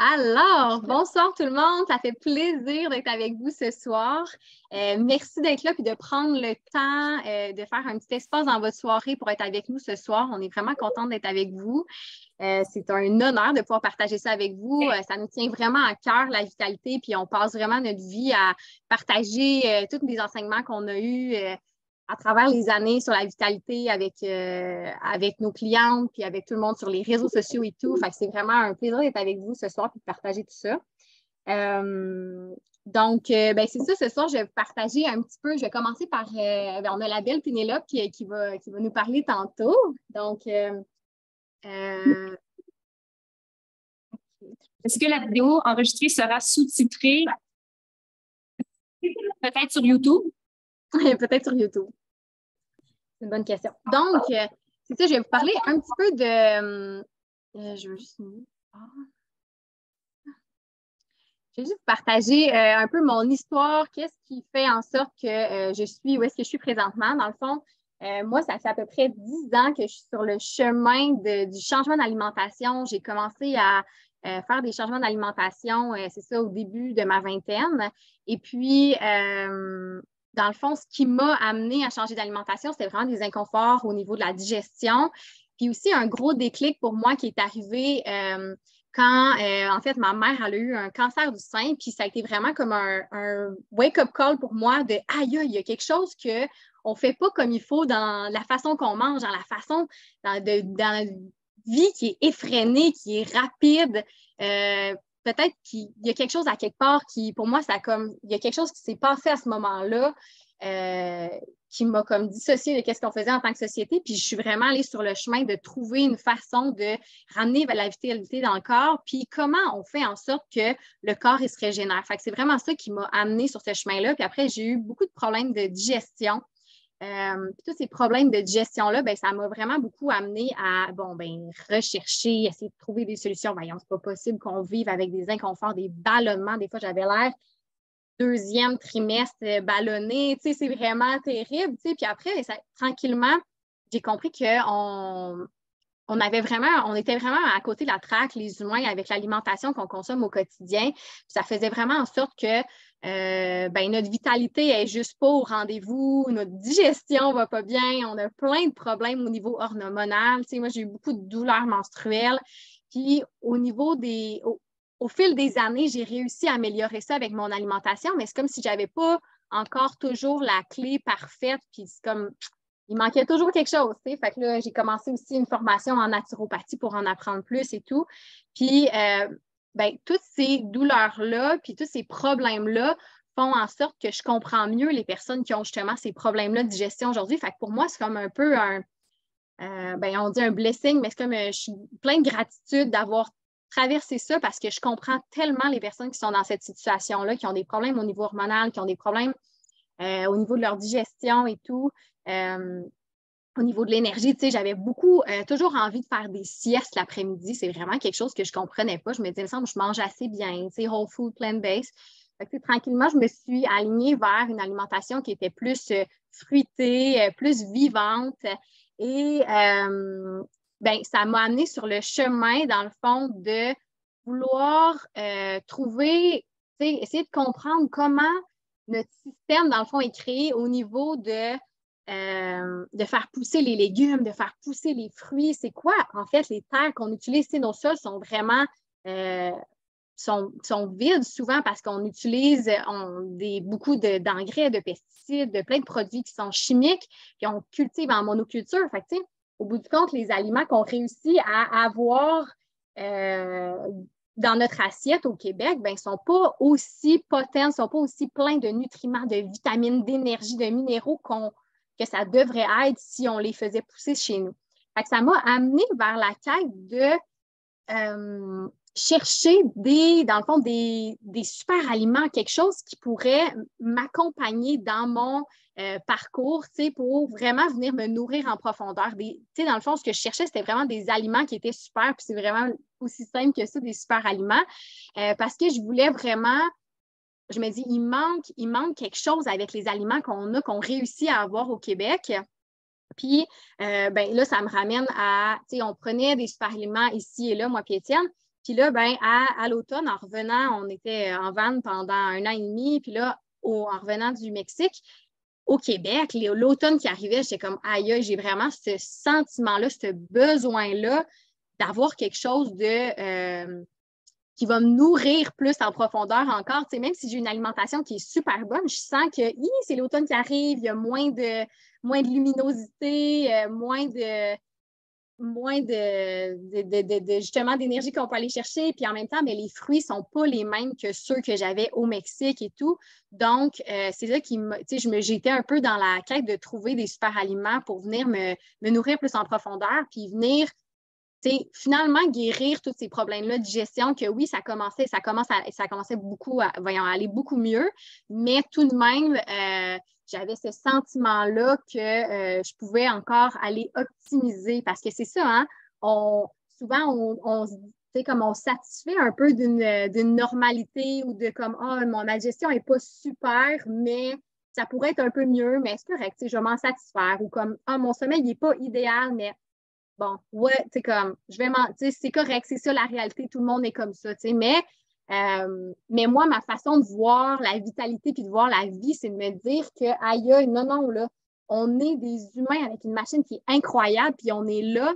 Alors, bonsoir tout le monde, ça fait plaisir d'être avec vous ce soir. Merci d'être là et de prendre le temps de faire un petit espace dans votre soirée pour être avec nous ce soir. On est vraiment contents d'être avec vous. C'est un honneur de pouvoir partager ça avec vous. Ça nous tient vraiment à cœur, la vitalité, puis on passe vraiment notre vie à partager tous les enseignements qu'on a eus à travers les années sur la vitalité avec nos clientes, puis avec tout le monde sur les réseaux sociaux et tout. Fait que c'est vraiment un plaisir d'être avec vous ce soir et de partager tout ça. C'est ça, ce soir, je vais vous partager un petit peu. Je vais commencer par, on a la belle Pénélope qui va nous parler tantôt. Donc, est-ce que la vidéo enregistrée sera sous-titrée peut-être sur YouTube? Peut-être sur YouTube. C'est une bonne question. Donc, c'est ça, je vais vous parler un petit peu de... je veux juste... Je vais juste vous partager un peu mon histoire, qu'est-ce qui fait en sorte que je suis où est-ce que je suis présentement. Dans le fond, moi, ça fait à peu près 10 ans que je suis sur le chemin du changement d'alimentation. J'ai commencé à faire des changements d'alimentation, c'est ça, au début de ma vingtaine. Et puis, dans le fond, ce qui m'a amené à changer d'alimentation, c'était vraiment des inconforts au niveau de la digestion. Puis aussi, un gros déclic pour moi qui est arrivé quand, en fait, ma mère elle a eu un cancer du sein, puis ça a été vraiment comme un wake-up call pour moi de « aïe, il y a quelque chose qu'on ne fait pas comme il faut dans la façon qu'on mange, dans la façon, dans la vie qui est effrénée, qui est rapide. Peut-être qu'il y a quelque chose à quelque part qui, pour moi, il y a quelque chose qui s'est passé à ce moment-là qui m'a comme dissocié de ce qu'on faisait en tant que société. Puis je suis vraiment allée sur le chemin de trouver une façon de ramener la vitalité dans le corps. Puis comment on fait en sorte que le corps il se régénère. Fait que c'est vraiment ça qui m'a amenée sur ce chemin-là. Puis après, j'ai eu beaucoup de problèmes de digestion. Puis tous ces problèmes de digestion-là, ben, ça m'a vraiment beaucoup amené à rechercher, essayer de trouver des solutions. Voyons, c'est pas possible qu'on vive avec des inconforts, des ballonnements. Des fois, j'avais l'air deuxième trimestre ballonné. Tu sais, c'est vraiment terrible. Tu sais. Puis après, tranquillement, j'ai compris qu'on était vraiment à côté de la traque, les humains, avec l'alimentation qu'on consomme au quotidien. Puis ça faisait vraiment en sorte que notre vitalité est juste pas au rendez-vous, notre digestion va pas bien, on a plein de problèmes au niveau hormonal. Tu sais, moi, j'ai eu beaucoup de douleurs menstruelles. Puis au niveau au fil des années, j'ai réussi à améliorer ça avec mon alimentation, mais c'est comme si j'avais pas encore toujours la clé parfaite. Puis c'est comme il manquait toujours quelque chose, tu sais. Fait que là, j'ai commencé aussi une formation en naturopathie pour en apprendre plus et tout. Puis, toutes ces douleurs-là, puis tous ces problèmes-là font en sorte que je comprends mieux les personnes qui ont justement ces problèmes-là de digestion aujourd'hui. Fait que pour moi, c'est comme un peu on dit un blessing, mais c'est comme je suis plein de gratitude d'avoir traversé ça parce que je comprends tellement les personnes qui sont dans cette situation-là, qui ont des problèmes au niveau hormonal, qui ont des problèmes au niveau de leur digestion et tout. Au niveau de l'énergie, tu sais, j'avais toujours envie de faire des siestes l'après-midi. C'est vraiment quelque chose que je ne comprenais pas. Je me disais, il me semble que je mange assez bien, tu sais, whole food, plant-based. Tranquillement, je me suis alignée vers une alimentation qui était plus fruitée, plus vivante. Et ça m'a amenée sur le chemin, dans le fond, de vouloir trouver, tu sais, essayer de comprendre comment notre système, dans le fond, est créé au niveau de faire pousser les légumes, de faire pousser les fruits. C'est quoi, en fait, les terres qu'on utilise? Nos sols sont vraiment sont vides souvent parce qu'on utilise beaucoup d'engrais, de pesticides, de plein de produits qui sont chimiques, puis on cultive en monoculture. Fait que, au bout du compte, les aliments qu'on réussit à avoir dans notre assiette au Québec, ne sont pas aussi potents, ne sont pas aussi pleins de nutriments, de vitamines, d'énergie, de minéraux que ça devrait être si on les faisait pousser chez nous. Fait que ça m'a amené vers la quête de chercher dans le fond, des super aliments, quelque chose qui pourrait m'accompagner dans mon parcours, pour vraiment venir me nourrir en profondeur. Dans le fond, ce que je cherchais, c'était vraiment des aliments qui étaient super, puis c'est vraiment aussi simple que ça, des super aliments, parce que je voulais vraiment, je me dis, il manque quelque chose avec les aliments qu'on réussit à avoir au Québec. Puis là, ça me ramène à, on prenait des super aliments ici et là, moi puis Étienne, Puis là, ben, à l'automne, en revenant, on était en van pendant 1 an et demi. Puis là, en revenant du Mexique, au Québec, l'automne qui arrivait, j'étais comme, aïe, j'ai vraiment ce sentiment-là, ce besoin-là d'avoir quelque chose qui va me nourrir plus en profondeur encore. Tu sais, même si j'ai une alimentation qui est super bonne, je sens que c'est l'automne qui arrive, il y a moins de luminosité, justement d'énergie qu'on peut aller chercher. Puis en même temps, mais les fruits ne sont pas les mêmes que ceux que j'avais au Mexique et tout. Donc, c'est ça qui m'a. Tu sais, j'étais un peu dans la quête de trouver des super aliments pour venir me nourrir plus en profondeur, puis venir finalement guérir tous ces problèmes-là de digestion que oui, ça commençait beaucoup à aller beaucoup mieux, mais tout de même, j'avais ce sentiment-là que je pouvais encore aller optimiser parce que c'est ça, hein? Souvent, on se dit, comme on satisfait un peu d'une normalité ou de comme, ma digestion n'est pas super, mais ça pourrait être un peu mieux, mais c'est correct, je vais m'en satisfaire. Ou comme, mon sommeil n'est pas idéal, mais bon, ouais, c'est comme, c'est correct, c'est ça la réalité, tout le monde est comme ça, mais moi, ma façon de voir la vitalité puis de voir la vie, c'est de me dire que, aïe, non, là, on est des humains avec une machine qui est incroyable, puis on est là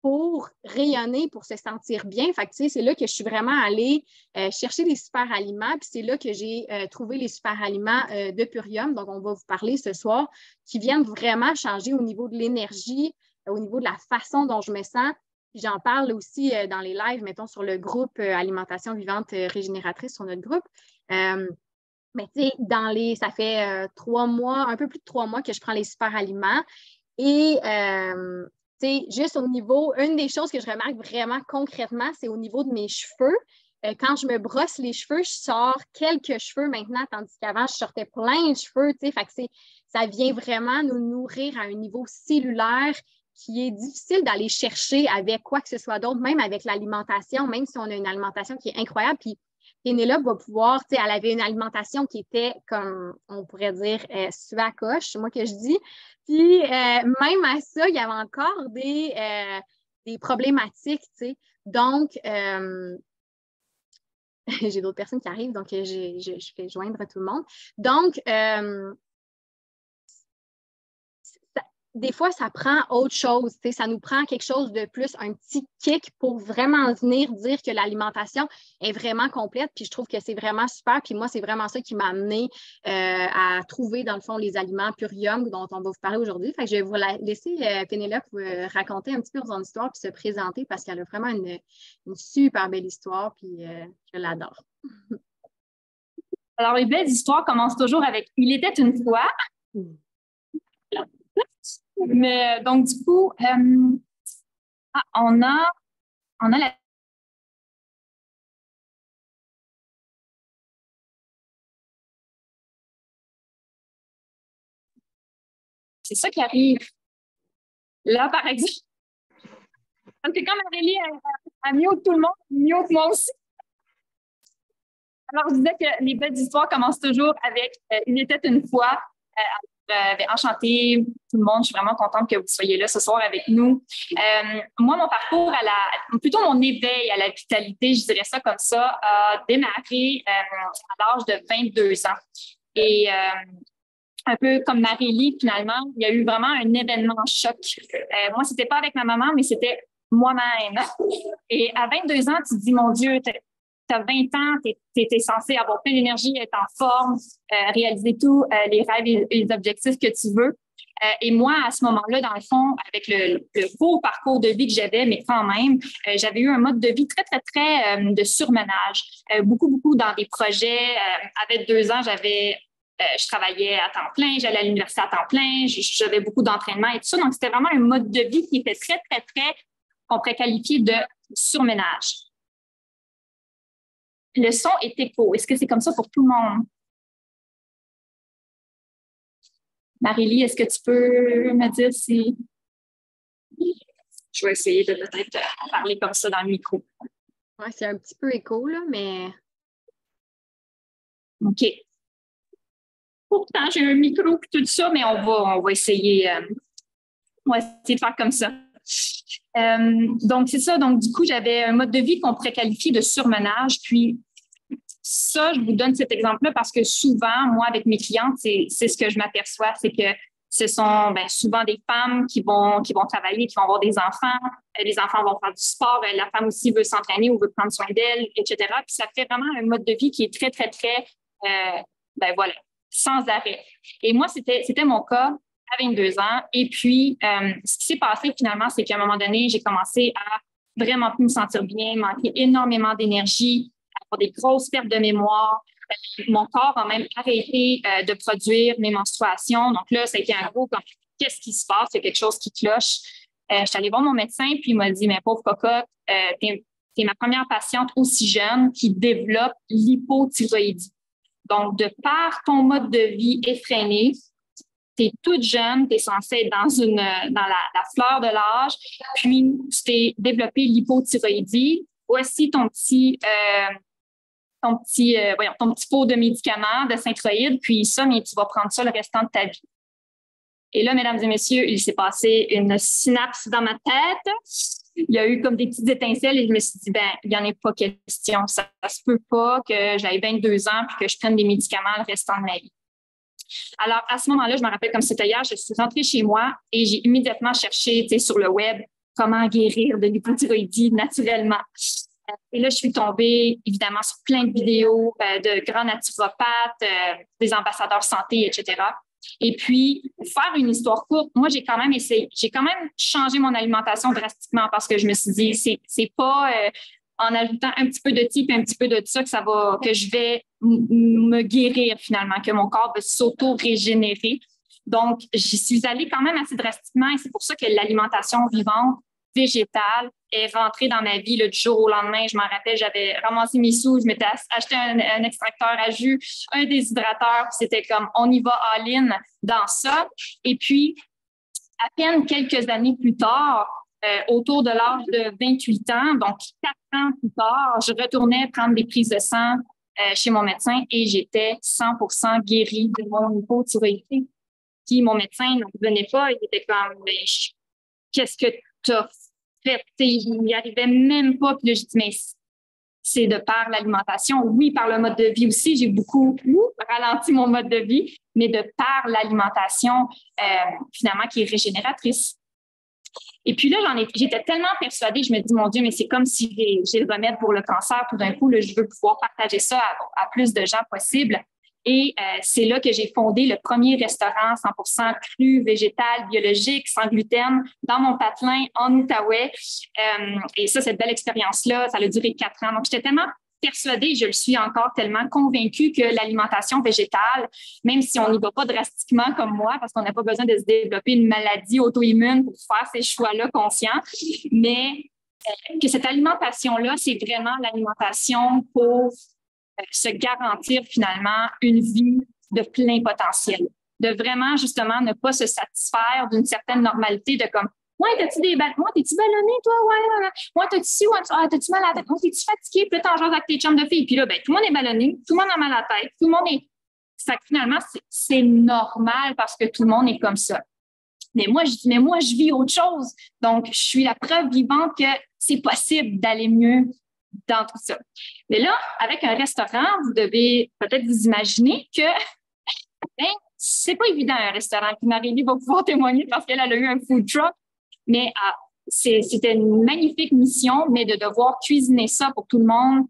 pour rayonner, pour se sentir bien. Fait que, c'est là que je suis vraiment allée chercher des super aliments, puis c'est là que j'ai trouvé les super aliments de Purium, donc on va vous parler ce soir, qui viennent vraiment changer au niveau de l'énergie, au niveau de la façon dont je me sens. J'en parle aussi dans les lives, mettons, sur le groupe Alimentation vivante régénératrice sur notre groupe. Mais tu sais, ça fait 3 mois, un peu plus de 3 mois que je prends les super aliments. Et tu sais, juste au niveau, une des choses que je remarque vraiment concrètement, c'est au niveau de mes cheveux. Quand je me brosse les cheveux, je sors quelques cheveux maintenant, tandis qu'avant, je sortais plein de cheveux. Tu sais, fait que ça vient vraiment nous nourrir à un niveau cellulaire qui est difficile d'aller chercher avec quoi que ce soit d'autre, même avec l'alimentation, même si on a une alimentation qui est incroyable. Puis Pénélope va pouvoir, tu sais, elle avait une alimentation qui était, comme on pourrait dire, suée à coche, moi que je dis. Puis même à ça, il y avait encore des problématiques, tu sais. Donc, j'ai d'autres personnes qui arrivent, donc je fais joindre tout le monde. Donc, des fois, ça prend autre chose. Ça nous prend quelque chose de plus, un petit kick pour vraiment venir dire que l'alimentation est vraiment complète. Puis je trouve que c'est vraiment super. Puis moi, c'est vraiment ça qui m'a amené à trouver, dans le fond, les aliments Purium dont on va vous parler aujourd'hui. Fait que je vais vous laisser Pénélope raconter un petit peu son histoire puis se présenter parce qu'elle a vraiment une super belle histoire. Puis je l'adore. Alors, les belles histoires commencent toujours avec « Il était une fois ». Mais donc, du coup, on a la... C'est ça qui arrive. Là, par exemple, c'est comme Aurélie a mute tout le monde, mute moi aussi. Alors, je disais que les belles histoires commencent toujours avec « Il était une fois ». Enchantée, tout le monde. Je suis vraiment contente que vous soyez là ce soir avec nous. Moi, mon parcours, plutôt mon éveil à la vitalité, je dirais ça comme ça, a démarré à l'âge de 22 ans. Et un peu comme Marie-Lie, finalement, il y a eu vraiment un événement choc. Moi, c'était pas avec ma maman, mais c'était moi-même. Et à 22 ans, tu te dis, mon Dieu, tu as 20 ans, tu es censé avoir plein d'énergie, être en forme, réaliser tous les rêves et les objectifs que tu veux. Et moi, à ce moment-là, dans le fond, avec le beau parcours de vie que j'avais, mais quand même, j'avais eu un mode de vie très, très, très de surmenage. Beaucoup dans des projets. Avec 2 ans, je travaillais à temps plein, j'allais à l'université à temps plein, j'avais beaucoup d'entraînement et tout ça. Donc, c'était vraiment un mode de vie qui était très, très, très, qu'on pourrait qualifier de surmenage. Le son est écho. Est-ce que c'est comme ça pour tout le monde? Marie-Lie, est-ce que tu peux me dire si... Je vais essayer de peut-être parler comme ça dans le micro. Oui, c'est un petit peu écho, là, mais... OK. Pourtant, j'ai un micro et tout ça, mais on va essayer de faire comme ça. Donc, c'est ça. Donc, du coup, j'avais un mode de vie qu'on pourrait qualifier de surmenage. Puis, ça, je vous donne cet exemple-là parce que souvent, moi, avec mes clientes, c'est ce que je m'aperçois, c'est que ce sont souvent des femmes qui vont travailler, qui vont avoir des enfants. Les enfants vont faire du sport. La femme aussi veut s'entraîner ou veut prendre soin d'elle, etc. Puis ça fait vraiment un mode de vie qui est très, très, très, sans arrêt. Et moi, c'était mon cas à 22 ans. Et puis, ce qui s'est passé finalement, c'est qu'à un moment donné, j'ai commencé à vraiment plus me sentir bien, manquer énormément d'énergie, avoir des grosses pertes de mémoire. Mon corps a même arrêté de produire mes menstruations. Donc là, ça a été un gros comme qu'est-ce qui se passe? Il y a quelque chose qui cloche. Je suis allée voir mon médecin, puis il m'a dit, mais pauvre cocotte, t'es ma première patiente aussi jeune qui développe l'hypothyroïdie. Donc, de par ton mode de vie effréné, tu es toute jeune, tu es censée être dans la fleur de l'âge, puis tu t'es développé l'hypothyroïdie. Voici ton petit pot de médicaments, de Synthroïde, puis ça, mais tu vas prendre ça le restant de ta vie. Et là, mesdames et messieurs, il s'est passé une synapse dans ma tête. Il y a eu comme des petites étincelles et je me suis dit, il n'y en a pas question. Ça se peut pas que j'aille 22 ans puis que je prenne des médicaments le restant de ma vie. Alors, à ce moment-là, je me rappelle comme c'était hier, je suis rentrée chez moi et j'ai immédiatement cherché sur le web comment guérir de l'hypothyroïdie naturellement. Et là, je suis tombée, évidemment, sur plein de vidéos de grands naturopathes, des ambassadeurs santé, etc. Et puis, pour faire une histoire courte, moi, j'ai quand même changé mon alimentation drastiquement parce que je me suis dit, c'est pas en ajoutant un petit peu de ci et un petit peu de ça que je vais me guérir finalement, que mon corps va s'auto-régénérer. Donc, j'y suis allée quand même assez drastiquement et c'est pour ça que l'alimentation vivante végétale est rentrée dans ma vie du jour au lendemain. Je m'en rappelle, j'avais ramassé mes sous, je m'étais acheté un extracteur à jus, un déshydrateur, c'était comme on y va all-in dans ça. Et puis, à peine quelques années plus tard, autour de l'âge de 28 ans, donc 4 ans plus tard, je retournais prendre des prises de sang chez mon médecin et j'étais 100% guérie de mon hypothyroïdie. Puis mon médecin ne revenait pas, il était comme qu'est-ce que tu as fait? Il n'y arrivait même pas. Puis là, je dis, mais c'est de par l'alimentation. Oui, par le mode de vie aussi. J'ai beaucoup ralenti mon mode de vie, mais de par l'alimentation, finalement, qui est régénératrice. Et puis là, j'étais tellement persuadée, je me dis, mon Dieu, mais c'est comme si j'ai le remède pour le cancer. Tout d'un coup, là, je veux pouvoir partager ça à plus de gens possible. Et c'est là que j'ai fondé le premier restaurant 100% cru, végétal, biologique, sans gluten, dans mon patelin en Outaouais. Et ça, cette belle expérience-là, ça a duré 4 ans. Donc, j'étais tellement persuadée, je le suis encore tellement convaincue que l'alimentation végétale, même si on n'y va pas drastiquement comme moi, parce qu'on n'a pas besoin de se développer une maladie auto-immune pour faire ces choix-là conscients, mais que cette alimentation-là, c'est vraiment l'alimentation pour se garantir finalement une vie de plein potentiel, de vraiment justement ne pas se satisfaire d'une certaine normalité de comme ouais, t'as-tu des battements? T'es-tu ballonné, toi? Ouais. Ouais, t'as-tu ci? Ouais, t'as-tu mal à la tête? Ouais, t'es-tu fatigué? Puis là, t'en jases avec tes chums de filles. Puis là, tout le monde est ballonné, tout le monde a mal à la tête, tout le monde est. Ça, finalement, c'est normal parce que tout le monde est comme ça. Mais moi, je vis autre chose. Donc, je suis la preuve vivante que c'est possible d'aller mieux dans tout ça. Mais là, avec un restaurant, vous devez peut-être vous imaginer que c'est pas évident un restaurant. Puis Marie-Lie va pouvoir témoigner parce qu'elle a eu un food truck. Mais c'était une magnifique mission, mais de devoir cuisiner ça pour tout le monde.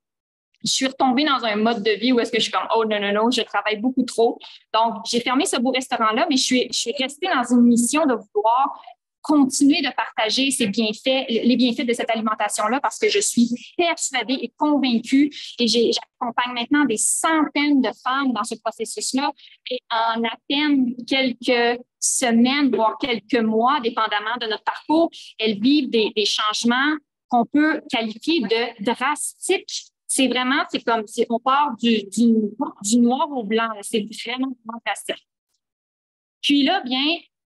Je suis retombée dans un mode de vie où est-ce que je suis comme « Oh non, je travaille beaucoup trop ». Donc, j'ai fermé ce beau restaurant-là, mais je suis restée dans une mission de vouloir continuer de partager les bienfaits de cette alimentation-là parce que je suis persuadée et convaincue et j'accompagne maintenant des centaines de femmes dans ce processus-là et en à peine quelques semaines, voire quelques mois, dépendamment de notre parcours, elles vivent des changements qu'on peut qualifier de drastiques. C'est comme si on part du noir au blanc. C'est vraiment drastique. Puis là,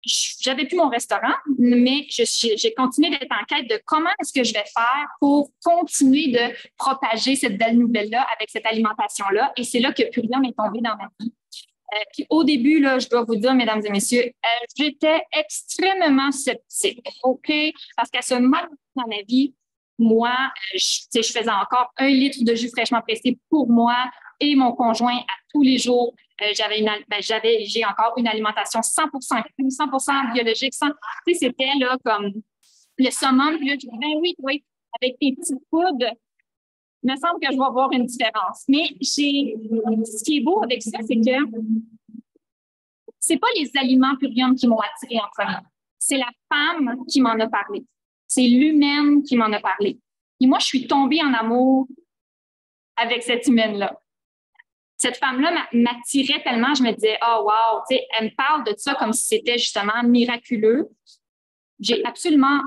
j'avais plus mon restaurant, mais j'ai continué d'être en quête de comment est-ce que je vais faire pour continuer de propager cette belle nouvelle-là avec cette alimentation-là. Et c'est là que Purium est tombé dans ma vie. Puis au début, là, je dois vous dire, mesdames et messieurs, j'étais extrêmement sceptique, OK? Parce qu'à ce moment dans ma vie, moi, je faisais encore 1 litre de jus fraîchement pressé pour moi et mon conjoint à tous les jours. J'ai encore une alimentation 100% crue, 100% biologique. C'était là comme le summum. Puis là, je dis, ben oui, avec tes petites poudres, il me semble que je vais voir une différence. Mais ce qui est beau avec ça, c'est que c'est pas les aliments Purium qui m'ont attirée en premier. C'est la femme qui m'en a parlé. C'est l'humaine qui m'en a parlé. Et moi, je suis tombée en amour avec cette humaine-là. Cette femme-là m'attirait tellement, je me disais, oh wow, tu sais, elle me parle de ça comme si c'était justement miraculeux. J'ai absolument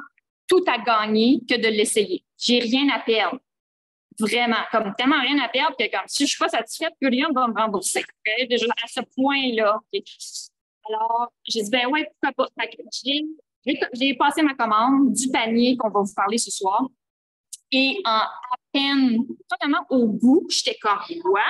tout à gagner que de l'essayer. J'ai rien à perdre. Vraiment, comme tellement rien à perdre que comme si je ne suis pas satisfaite, plus rien va me rembourser. Okay? Déjà à ce point-là. Okay. Alors, j'ai dit, ben ouais, pourquoi pas. J'ai passé ma commande du panier qu'on va vous parler ce soir. Et à peine, totalement au bout, j'étais comme, wow!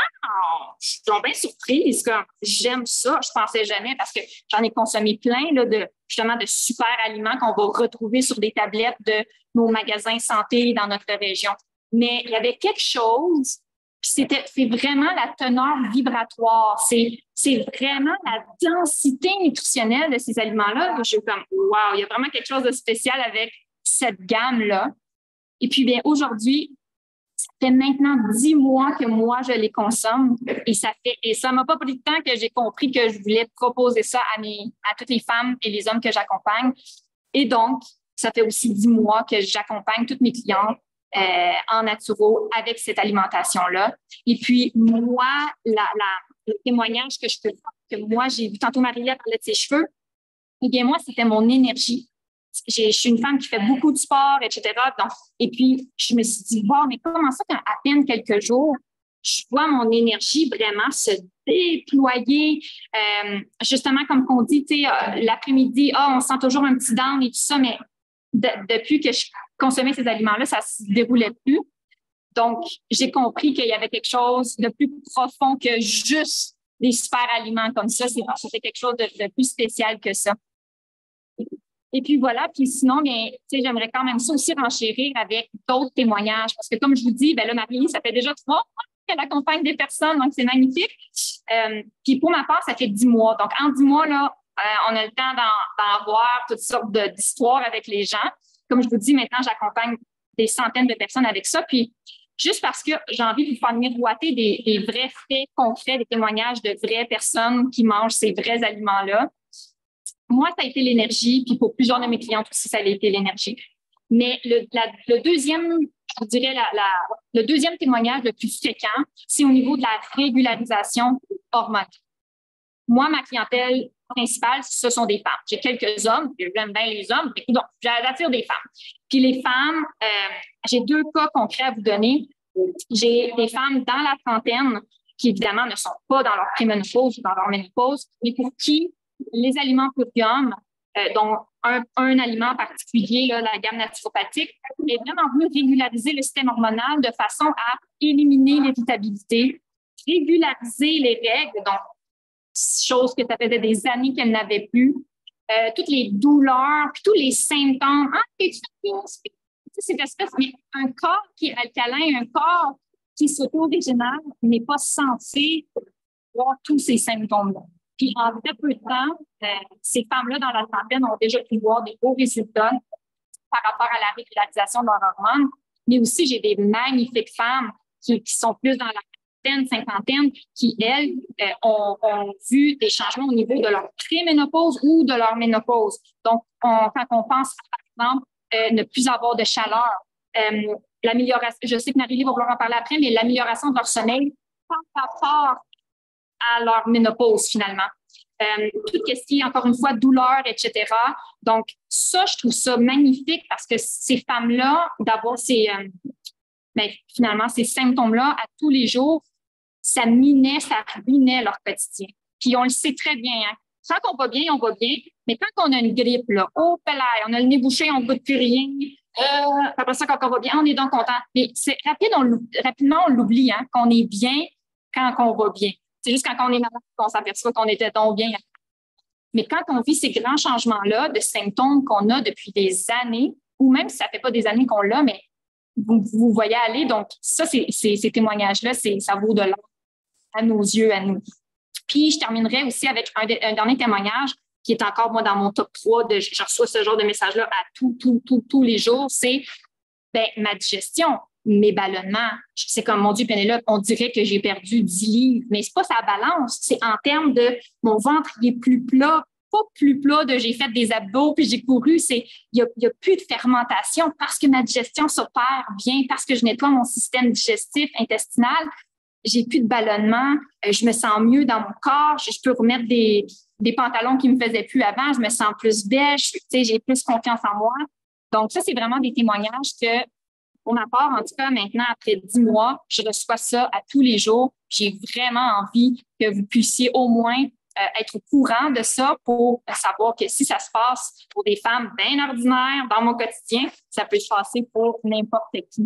Je suis donc bien surprise, comme, j'aime ça. Je ne pensais jamais parce que j'en ai consommé plein là, justement de super aliments qu'on va retrouver sur des tablettes de nos magasins santé dans notre région. Mais il y avait quelque chose, c'est vraiment la teneur vibratoire, c'est vraiment la densité nutritionnelle de ces aliments-là. Je suis comme, wow, il y a vraiment quelque chose de spécial avec cette gamme-là. Et puis, bien, aujourd'hui, ça fait maintenant 10 mois que moi, je les consomme et ça m'a pas pris de temps que j'ai compris que je voulais proposer ça à toutes les femmes et les hommes que j'accompagne. Et donc, ça fait aussi 10 mois que j'accompagne toutes mes clientes en naturo avec cette alimentation-là. Et puis, moi, le témoignage que je peux faire, que moi, j'ai vu tantôt Marie-Léa parler de ses cheveux, eh bien, moi, c'était mon énergie. Je suis une femme qui fait beaucoup de sport, etc. Donc, et puis, je me suis dit, bon, mais comment ça qu'à peine quelques jours, je vois mon énergie vraiment se déployer. Justement, comme on dit, tu sais, l'après-midi, on sent toujours un petit down et tout ça, mais depuis que je consommais ces aliments-là, ça ne se déroulait plus. Donc, j'ai compris qu'il y avait quelque chose de plus profond que juste des super aliments comme ça. C'était quelque chose de plus spécial que ça. Et puis voilà, puis sinon, bien, j'aimerais quand même ça aussi renchérir avec d'autres témoignages. Parce que comme je vous dis, ben là, Marie, ça fait déjà 3 mois qu'elle accompagne des personnes, donc c'est magnifique. Puis pour ma part, ça fait 10 mois. Donc en 10 mois, là, on a le temps d'en avoir toutes sortes d'histoires avec les gens. Comme je vous dis, maintenant, j'accompagne des centaines de personnes avec ça. Puis juste parce que j'ai envie de vous faire miroiter des vrais faits concrets, des témoignages de vraies personnes qui mangent ces vrais aliments-là. Moi, ça a été l'énergie, puis pour plusieurs de mes clientes aussi, ça a été l'énergie. Mais le deuxième, je vous dirais, le deuxième témoignage le plus fréquent, c'est au niveau de la régularisation hormonale. Moi, ma clientèle principale, ce sont des femmes. J'ai quelques hommes, j'aime bien les hommes, mais donc, j'attire des femmes. Puis les femmes, j'ai 2 cas concrets à vous donner. J'ai des femmes dans la trentaine qui, évidemment, ne sont pas dans leur préménopause ou dans leur ménopause, mais pour qui les aliments Purium, dont un aliment particulier, là, la gamme naturopathique, est vraiment venu régulariser le système hormonal de façon à éliminer l'irritabilité, régulariser les règles, donc chose que ça faisait des années qu'elle n'avait plus, toutes les douleurs, puis tous les symptômes. Cette espèce, mais un corps qui est alcalin, un corps qui s'auto-régénère n'est pas censé voir tous ces symptômes-là. Puis en très peu de temps, ces femmes-là dans la trentaine ont déjà pu voir des beaux résultats par rapport à la régularisation de leurs hormones. Mais aussi, j'ai des magnifiques femmes qui sont plus dans la quarantaine, cinquantaine, qui, elles, ont vu des changements au niveau de leur préménopause ou de leur ménopause. Donc, quand on pense, par exemple, ne plus avoir de chaleur, l'amélioration, je sais que Marie-Léa va vouloir en parler après, mais l'amélioration de leur sommeil par rapport à leur ménopause, finalement. Tout ce qui est, encore une fois, douleur, etc. Donc, ça, je trouve ça magnifique parce que ces femmes-là, d'avoir finalement, ces symptômes-là à tous les jours, ça ruinait leur quotidien. Puis, on le sait très bien, hein. Quand on va bien, mais quand on a une grippe, là, oh, pelaille, on a le nez bouché, on ne goûte plus rien. Après ça, quand on va bien, on est donc content. Mais c'est rapidement, on l'oublie, hein, qu'on est bien quand on va bien. C'est juste quand on est malade qu'on s'aperçoit qu'on était donc bien. Mais quand on vit ces grands changements-là de symptômes qu'on a depuis des années, ou même si ça ne fait pas des années qu'on l'a, mais vous voyez aller, donc ça, ces témoignages-là, ça vaut de l'or à nos yeux, à nous. Puis, je terminerai aussi avec un dernier témoignage qui est encore, moi, dans mon top 3, je reçois ce genre de message-là à tous les jours, c'est ma digestion, mes ballonnements. C'est comme, mon Dieu, Pénélope, on dirait que j'ai perdu 10 livres, mais c'est pas sa balance, c'est en termes de mon ventre, il est plus plat, pas plus plat de j'ai fait des abdos puis j'ai couru, il y a plus de fermentation parce que ma digestion s'opère bien, parce que je nettoie mon système digestif intestinal. J'ai plus de ballonnement, je me sens mieux dans mon corps, je peux remettre des pantalons qui me faisaient plus avant, je me sens plus belle, j'ai plus confiance en moi. Donc, ça, c'est vraiment des témoignages que, pour ma part, en tout cas, maintenant, après 10 mois, je reçois ça à tous les jours. J'ai vraiment envie que vous puissiez au moins être au courant de ça pour savoir que si ça se passe pour des femmes bien ordinaires dans mon quotidien, ça peut se passer pour n'importe qui.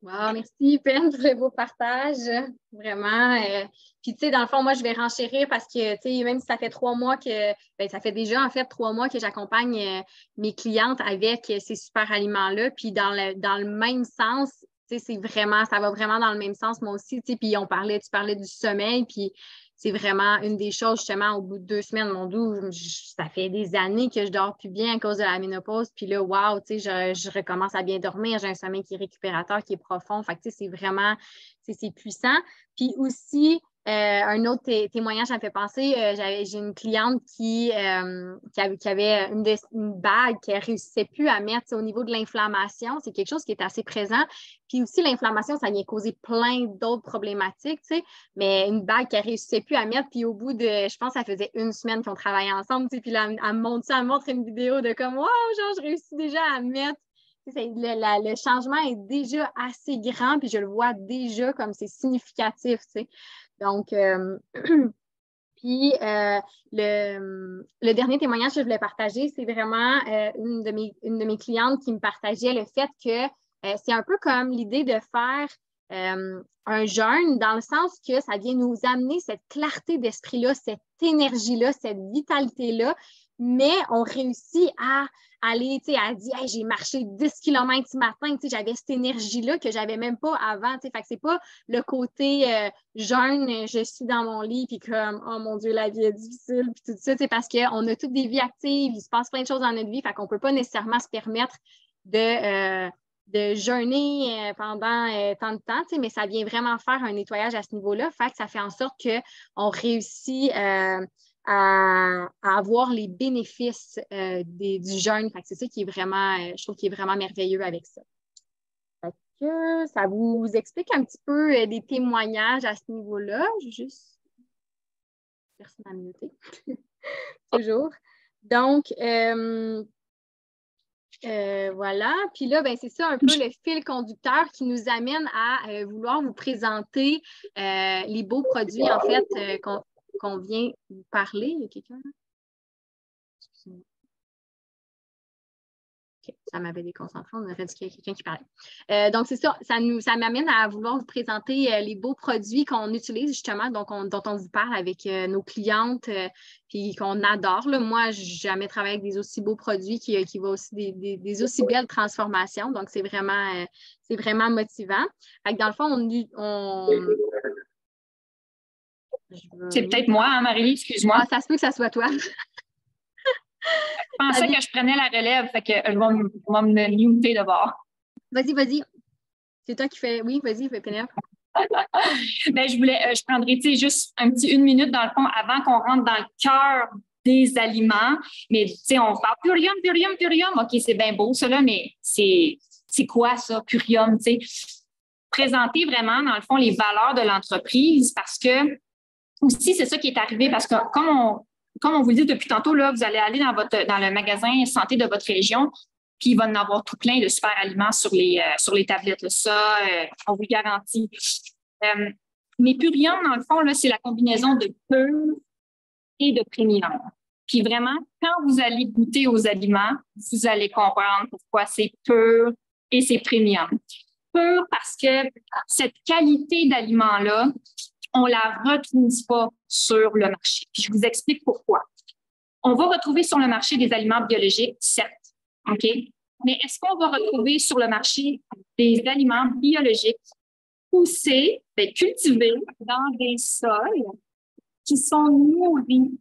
Wow, merci, Pen, pour vos partages. Vraiment. Puis, tu sais, dans le fond, moi, je vais renchérir parce que, tu sais, même si ça fait 3 mois que, ça fait déjà, en fait, 3 mois que j'accompagne mes clientes avec ces super aliments-là. Puis, dans le même sens, tu sais, c'est vraiment, ça va vraiment dans le même sens, moi aussi, tu sais. Puis, tu parlais du sommeil, puis c'est vraiment une des choses, justement, au bout de 2 semaines, mon doux, ça fait des années que je dors plus bien à cause de la ménopause. Puis là, wow, tu sais, je recommence à bien dormir. J'ai un sommeil qui est récupérateur, qui est profond. Fait que, tu sais, c'est vraiment, c'est puissant. Puis aussi, un autre témoignage, ça me fait penser, j'ai une cliente qui avait une bague qu'elle ne réussissait plus à mettre au niveau de l'inflammation. C'est quelque chose qui est assez présent. Puis aussi, l'inflammation, ça vient causer plein d'autres problématiques, tu sais, mais une bague qu'elle ne réussissait plus à mettre. Puis au bout de, je pense que ça faisait 1 semaine qu'on travaillait ensemble, tu sais, puis là, elle me montre une vidéo de comme, wow, genre, je réussis déjà à mettre. Le changement est déjà assez grand, puis je le vois déjà comme c'est significatif, tu sais. Donc, puis le dernier témoignage que je voulais partager, c'est vraiment une de mes clientes qui me partageait le fait que c'est un peu comme l'idée de faire un jeûne dans le sens que ça vient nous amener cette clarté d'esprit-là, cette énergie-là, cette vitalité-là, mais on réussit à aller, tu sais, elle dit, hey, j'ai marché 10 km ce matin, tu sais, j'avais cette énergie-là que j'avais même pas avant, tu sais, fait que c'est pas le côté jeune, je suis dans mon lit, puis comme, oh mon Dieu, la vie est difficile, puis tout ça, tu sais, parce qu'on a toutes des vies actives, il se passe plein de choses dans notre vie, fait qu'on peut pas nécessairement se permettre de jeûner pendant tant de temps, tu sais, mais ça vient vraiment faire un nettoyage à ce niveau-là, fait que ça fait en sorte qu'on réussit à avoir les bénéfices du jeûne. Fait que c'est ça qui est vraiment, je trouve, qui est vraiment merveilleux avec ça. Fait que ça vous explique un petit peu des témoignages à ce niveau-là. Je vais juste personne à muter. Toujours. Donc, voilà. Puis là, ben, c'est ça un peu le fil conducteur qui nous amène à vouloir vous présenter les beaux produits, en fait, qu'on vient vous parler. Il y a quelqu'un là? Excusez-moi. OK, ça m'avait déconcentré. On aurait dit qu'il y a quelqu'un qui parlait. Donc, c'est ça. Ça m'amène à vouloir vous présenter les beaux produits qu'on utilise justement, donc dont on vous parle avec nos clientes puis qu'on adore. Là. Moi, je n'ai jamais travaillé avec des aussi beaux produits qui voient aussi des aussi belles transformations. Donc, c'est vraiment motivant. Fait que dans le fond, C'est peut-être moi, hein, Marie, excuse-moi. Ah, ça se peut que ça soit toi. Je pensais que je prenais la relève, fait que je vais me muter de bord. Vas-y. C'est toi qui fais. Oui, vas-y, Pénélope. Ben, je prendrais juste un petit 1 minute dans le fond avant qu'on rentre dans le cœur des aliments. Mais on parle purium. OK, c'est bien beau, ça, là, mais c'est quoi ça, purium? Présenter vraiment, dans le fond, les valeurs de l'entreprise parce que aussi, c'est ça qui est arrivé parce que comme on vous le dit depuis tantôt, là, vous allez aller dans le magasin santé de votre région, puis il va en avoir tout plein de super aliments sur les tablettes. Là. Ça, on vous le garantit. Mais Purium, dans le fond, là, c'est la combinaison de pur et de premium. Puis vraiment, quand vous allez goûter aux aliments, vous allez comprendre pourquoi c'est pur et c'est premium. pur parce que cette qualité d'aliment-là, on ne la retrouve pas sur le marché. Puis je vous explique pourquoi. On va retrouver sur le marché des aliments biologiques, certes, OK? Mais est-ce qu'on va retrouver sur le marché des aliments biologiques poussés, cultivés dans des sols qui sont nourris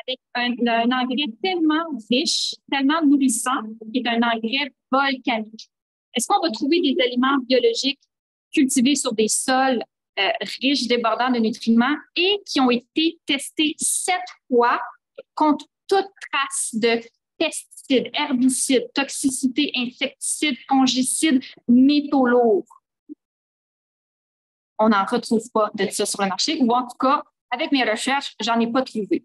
avec un engrais tellement riche, tellement nourrissant, qui est un engrais volcanique? Est-ce qu'on va trouver des aliments biologiques cultivés sur des sols riches, débordants de nutriments et qui ont été testés 7 fois contre toute trace de pesticides, herbicides, toxicité, insecticides, fongicides, métaux lourds? On n'en retrouve pas de ça sur le marché, ou en tout cas, avec mes recherches, j'en ai pas trouvé.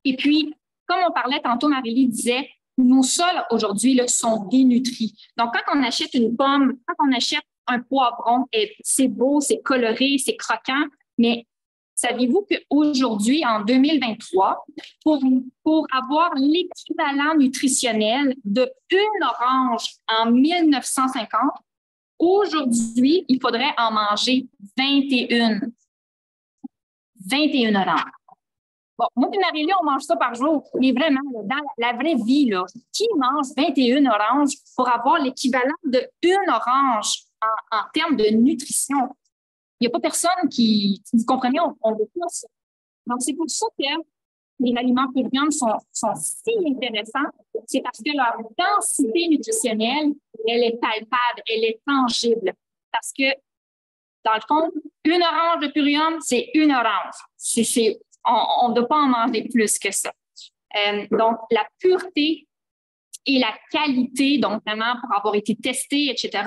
Et puis, comme on parlait tantôt, Marie-Lie disait, nos sols aujourd'hui là, sont dénutris. Donc, quand on achète une pomme, quand on achète un poivron, c'est beau, c'est coloré, c'est croquant, mais saviez-vous qu'aujourd'hui, en 2023, pour avoir l'équivalent nutritionnel d'une orange en 1950, aujourd'hui, il faudrait en manger 21. 21 oranges. Bon, moi et Marie-Lie, on mange ça par jour. Mais vraiment, là, dans la vraie vie, là, qui mange 21 oranges pour avoir l'équivalent d'une orange en termes de nutrition? Il n'y a pas personne qui, vous comprenez, on veut pas ça. Donc, c'est pour ça que les aliments Purium sont si intéressants. C'est parce que leur densité nutritionnelle, elle est palpable, elle est tangible. Parce que, dans le fond, une orange de Purium, c'est une orange. On ne doit pas en manger plus que ça. Donc, la pureté et la qualité, donc vraiment pour avoir été testé, etc.,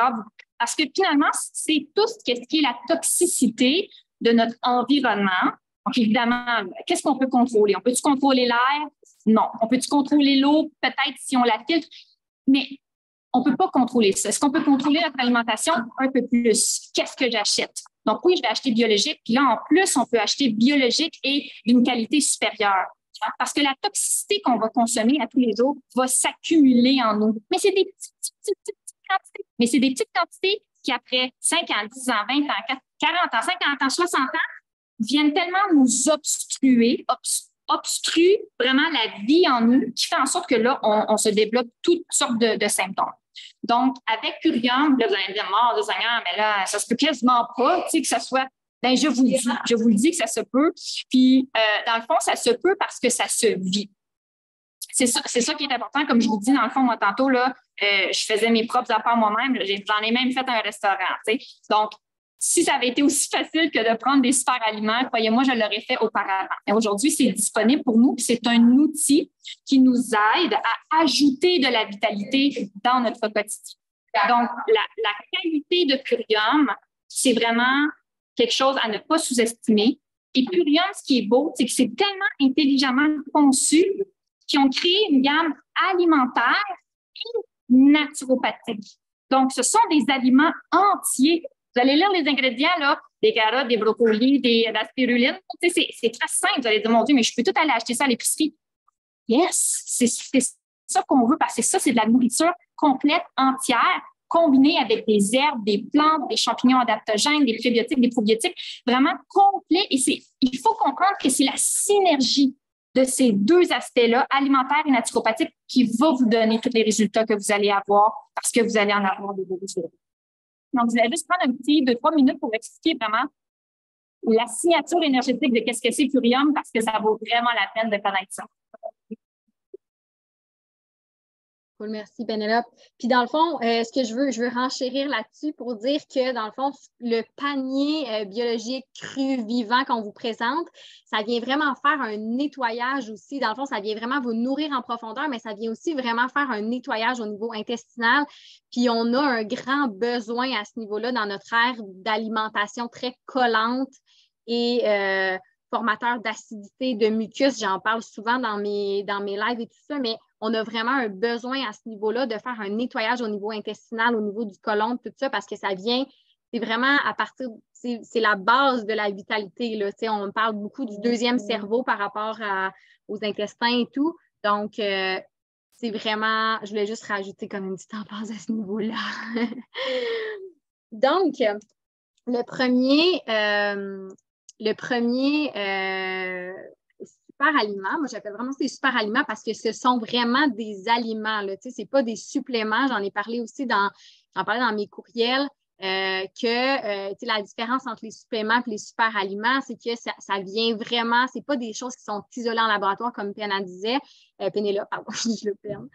parce que finalement, c'est tout ce qui est la toxicité de notre environnement. Donc, évidemment, qu'est-ce qu'on peut contrôler? On peut-tu contrôler l'air? Non. On peut-tu contrôler l'eau? Peut-être si on la filtre, mais on ne peut pas contrôler ça. Est-ce qu'on peut contrôler notre alimentation? Un peu plus. Qu'est-ce que j'achète? Donc, oui, je vais acheter biologique, puis là, en plus, on peut acheter biologique et d'une qualité supérieure. Parce que la toxicité qu'on va consommer à tous les jours va s'accumuler en nous. Mais c'est des petites quantités. Mais c'est des petites quantités qui, après 5 ans, 10 ans, 20 ans, 40 ans, 50 ans, 60 ans, viennent tellement nous obstruer, obstruent vraiment la vie en nous, qui fait en sorte que là, on se développe toutes sortes de symptômes. Donc, avec Purium, là, vous allez me dire, mort de Seigneur, mais là, ça se peut quasiment pas, tu sais, que ça soit. Bien, je vous le dis que ça se peut. Puis, dans le fond, ça se peut parce que ça se vit. C'est ça qui est important. Comme je vous dis, dans le fond, moi, tantôt, là, je faisais mes propres affaires moi-même. J'en ai même fait un restaurant, tu sais. Donc, si ça avait été aussi facile que de prendre des super aliments, croyez-moi, je l'aurais fait auparavant. Et aujourd'hui, c'est disponible pour nous. C'est un outil qui nous aide à ajouter de la vitalité dans notre quotidien. Donc, la qualité de Purium, c'est vraiment quelque chose à ne pas sous-estimer. Et Purium, ce qui est beau, c'est que c'est tellement intelligemment conçu qu'ils ont créé une gamme alimentaire et naturopathique. Donc, ce sont des aliments entiers. Vous allez lire les ingrédients, là, des carottes, des brocolis, de la spiruline. Tu sais, c'est très simple. Vous allez dire, mon Dieu, mais je peux tout aller acheter ça à l'épicerie. Yes, c'est ça qu'on veut parce que ça, c'est de la nourriture complète, entière, combinée avec des herbes, des plantes, des champignons adaptogènes, des prébiotiques, des probiotiques, vraiment complet. Et il faut comprendre que c'est la synergie de ces deux aspects-là, alimentaire et naturopathique, qui va vous donner tous les résultats que vous allez avoir parce que vous allez en avoir des beaux résultats. Donc, vous allez juste prendre un petit 2-3 minutes pour expliquer vraiment la signature énergétique de qu'est-ce que c'est Purium parce que ça vaut vraiment la peine de connaître ça. Cool, merci Pénélope. Puis dans le fond, ce que je veux renchérir là-dessus pour dire que dans le fond, le panier biologique cru vivant qu'on vous présente, ça vient vraiment faire un nettoyage aussi. Dans le fond, ça vient vraiment vous nourrir en profondeur, mais ça vient aussi vraiment faire un nettoyage au niveau intestinal. Puis on a un grand besoin à ce niveau-là dans notre ère d'alimentation très collante et formateur d'acidité, de mucus. J'en parle souvent dans mes lives et tout ça, mais on a vraiment un besoin à ce niveau-là de faire un nettoyage au niveau intestinal, au niveau du côlon, tout ça, parce que ça vient, c'est vraiment à partir, c'est la base de la vitalité. Là. On parle beaucoup du deuxième cerveau par rapport aux intestins et tout. Donc, c'est vraiment, je voulais juste rajouter comme une petite emphase à ce niveau-là. Donc, le premier super aliment, moi j'appelle vraiment ces super aliments parce que ce sont vraiment des aliments, là, tu sais, c'est pas des suppléments. J'en ai parlé aussi j'en parlais dans mes courriels. La différence entre les suppléments et les super aliments, c'est que ça vient vraiment, c'est pas des choses qui sont isolées en laboratoire, comme Pénélope disait. Pénélope, pardon, je le perds.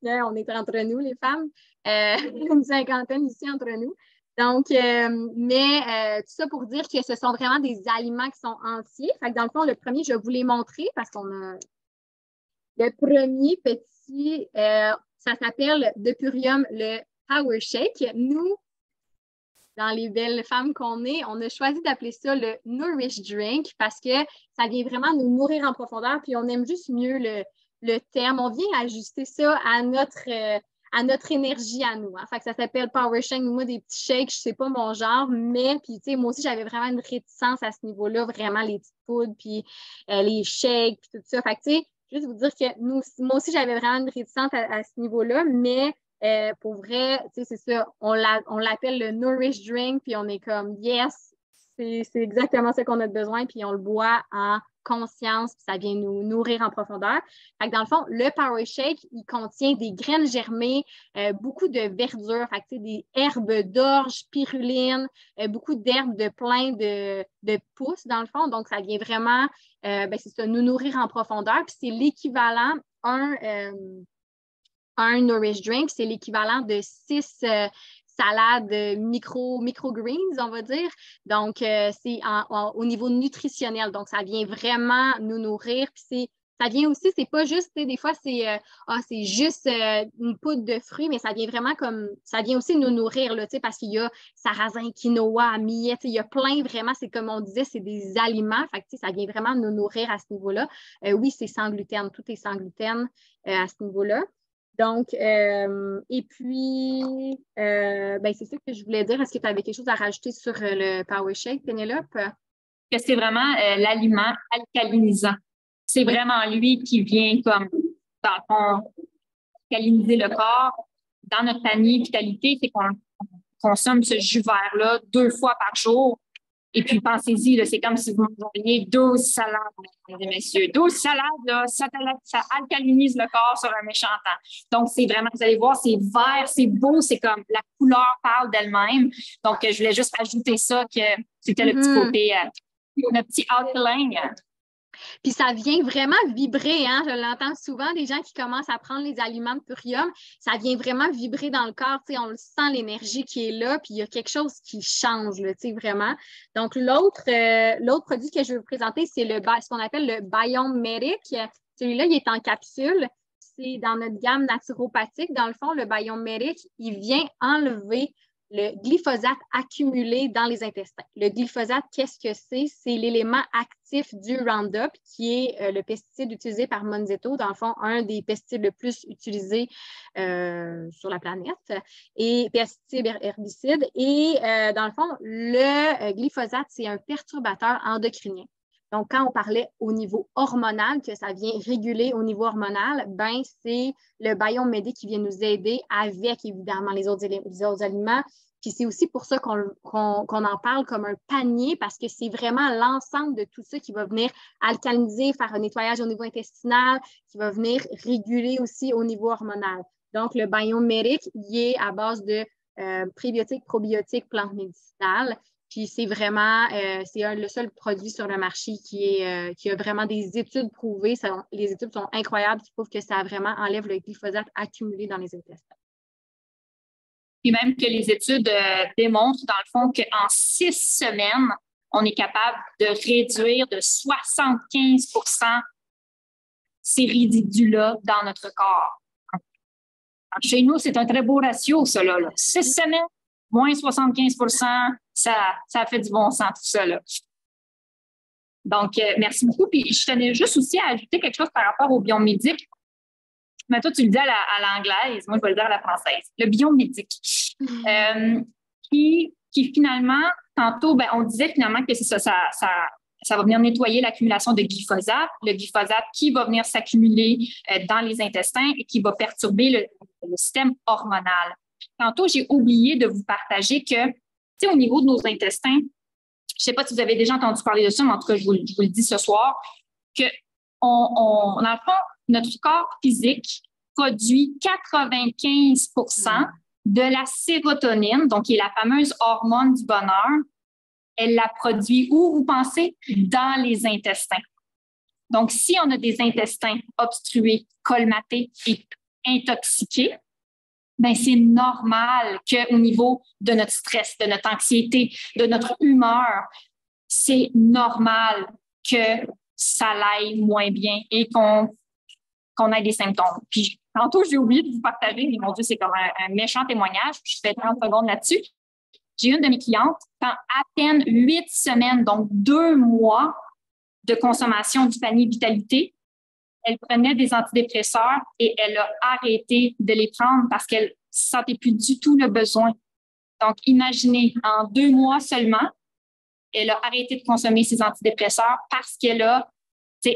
On est entre nous, les femmes. Une cinquantaine ici entre nous. Donc, tout ça pour dire que ce sont vraiment des aliments qui sont entiers. Fait que dans le fond, le premier, je vais vous les montrer parce qu'on a le premier petit, ça s'appelle de Purium le Power Shake. Nous, dans les belles femmes qu'on est, on a choisi d'appeler ça le Nourish Drink parce que ça vient vraiment nous nourrir en profondeur, puis on aime juste mieux le terme. On vient ajuster ça à notre énergie à nous. Hein. Fait que ça s'appelle Power Shake. Moi, des petits shakes, je sais pas mon genre, mais puis tu sais, moi aussi, j'avais vraiment une réticence à ce niveau-là, vraiment les petites poudres, puis les shakes, puis tout ça. Fait que tu sais, juste vous dire que moi aussi, j'avais vraiment une réticence à ce niveau-là, mais pour vrai, tu sais, c'est ça, on l'appelle le Nourish Drink, puis on est comme, yes, c'est exactement ce qu'on a besoin, puis on le boit en conscience, puis ça vient nous nourrir en profondeur. Fait que dans le fond, le Power Shake, il contient des graines germées, beaucoup de verdure, fait que, des herbes d'orge, spiruline, beaucoup d'herbes de plein de pousses, dans le fond. Donc, ça vient vraiment, c'est ça, nous nourrir en profondeur, puis c'est l'équivalent un Nourish Drink, c'est l'équivalent de 6 salades micro-greens, on va dire. Donc, c'est au niveau nutritionnel. Donc, ça vient vraiment nous nourrir. Puis ça vient aussi, c'est pas juste, des fois, c'est juste une poudre de fruits, mais ça vient vraiment ça vient aussi nous nourrir, là, parce qu'il y a sarrasin, quinoa, millet, il y a plein vraiment, c'est comme on disait, c'est des aliments. Fait que, ça vient vraiment nous nourrir à ce niveau-là. Oui, c'est sans gluten, tout est sans gluten à ce niveau-là. Donc, et puis, c'est ça que je voulais dire. Est-ce que tu avais quelque chose à rajouter sur le Power Shake, Pénélope? Que c'est vraiment l'aliment alcalinisant. C'est vraiment lui qui vient comme, dans le fond, alcaliniser le corps. Dans notre panier vitalité, c'est qu'on consomme ce jus vert-là 2 fois par jour. Et puis, pensez-y, c'est comme si vous mangeriez 12 salades, mesdames et messieurs. 12 salades, là, ça alcalinise le corps sur un méchant temps. Donc, c'est vraiment, vous allez voir, c'est vert, c'est beau, c'est comme la couleur parle d'elle-même. Donc, je voulais juste ajouter ça, que c'était le petit côté, le petit alkaline. Puis ça vient vraiment vibrer, hein? Je l'entends souvent, des gens qui commencent à prendre les aliments de Purium, ça vient vraiment vibrer dans le corps, tu sais, on le sent, l'énergie qui est là, puis il y a quelque chose qui change, là, tu sais, vraiment. Donc, l'autre produit que je vais vous présenter, c'est ce qu'on appelle le Biome Medic. Celui-là, il est en capsule. C'est dans notre gamme naturopathique. Dans le fond, le Biome Medic, il vient enlever le glyphosate accumulé dans les intestins. Le glyphosate, qu'est-ce que c'est? C'est l'élément actif du Roundup, qui est le pesticide utilisé par Monsanto, dans le fond, un des pesticides le plus utilisés sur la planète, et pesticide herbicide. Et dans le fond, le glyphosate, c'est un perturbateur endocrinien. Donc, quand on parlait au niveau hormonal, que ça vient réguler au niveau hormonal, c'est le Biome Medic qui vient nous aider avec, évidemment, les autres aliments. Puis c'est aussi pour ça qu'on en parle comme un panier, parce que c'est vraiment l'ensemble de tout ça qui va venir alcaliniser, faire un nettoyage au niveau intestinal, qui va venir réguler aussi au niveau hormonal. Donc, le Biome Medic, il est à base de prébiotiques, probiotiques, plantes médicinales. Puis c'est vraiment, le seul produit sur le marché qui a vraiment des études prouvées. Les études sont incroyables, qui prouvent que ça vraiment enlève le glyphosate accumulé dans les intestins. Puis même que les études démontrent, dans le fond, qu'en 6 semaines, on est capable de réduire de 75% ces résidus-là dans notre corps. Alors, chez nous, c'est un très beau ratio, ça, là. 6 semaines, moins 75%, ça fait du bon sens, tout ça, là. Donc, merci beaucoup. Puis, je tenais juste aussi à ajouter quelque chose par rapport au biomédic. Mais toi, tu le dis à l'anglaise, moi, je vais le dire à la française. Le biomédic. Qui finalement, tantôt, on disait finalement que c'est ça va venir nettoyer l'accumulation de glyphosate. Le glyphosate qui va venir s'accumuler dans les intestins et qui va perturber le système hormonal. Tantôt, j'ai oublié de vous partager que, tu sais, au niveau de nos intestins, je ne sais pas si vous avez déjà entendu parler de ça, mais en tout cas, je vous le dis ce soir, que dans le fond, notre corps physique produit 95% de la sérotonine, donc qui est la fameuse hormone du bonheur. Elle la produit où, vous pensez? Dans les intestins. Donc, si on a des intestins obstrués, colmatés et intoxiqués, ben c'est normal qu'au niveau de notre stress, de notre anxiété, de notre humeur, c'est normal que ça aille moins bien et qu'on ait des symptômes. Puis, tantôt, j'ai oublié de vous partager, mais mon Dieu, c'est comme un méchant témoignage. Je fais 30 secondes là-dessus. J'ai une de mes clientes, dans à peine 8 semaines, donc 2 mois de consommation du panier Vitalité, elle prenait des antidépresseurs et elle a arrêté de les prendre parce qu'elle ne sentait plus du tout le besoin. Donc, imaginez, en 2 mois seulement, elle a arrêté de consommer ses antidépresseurs parce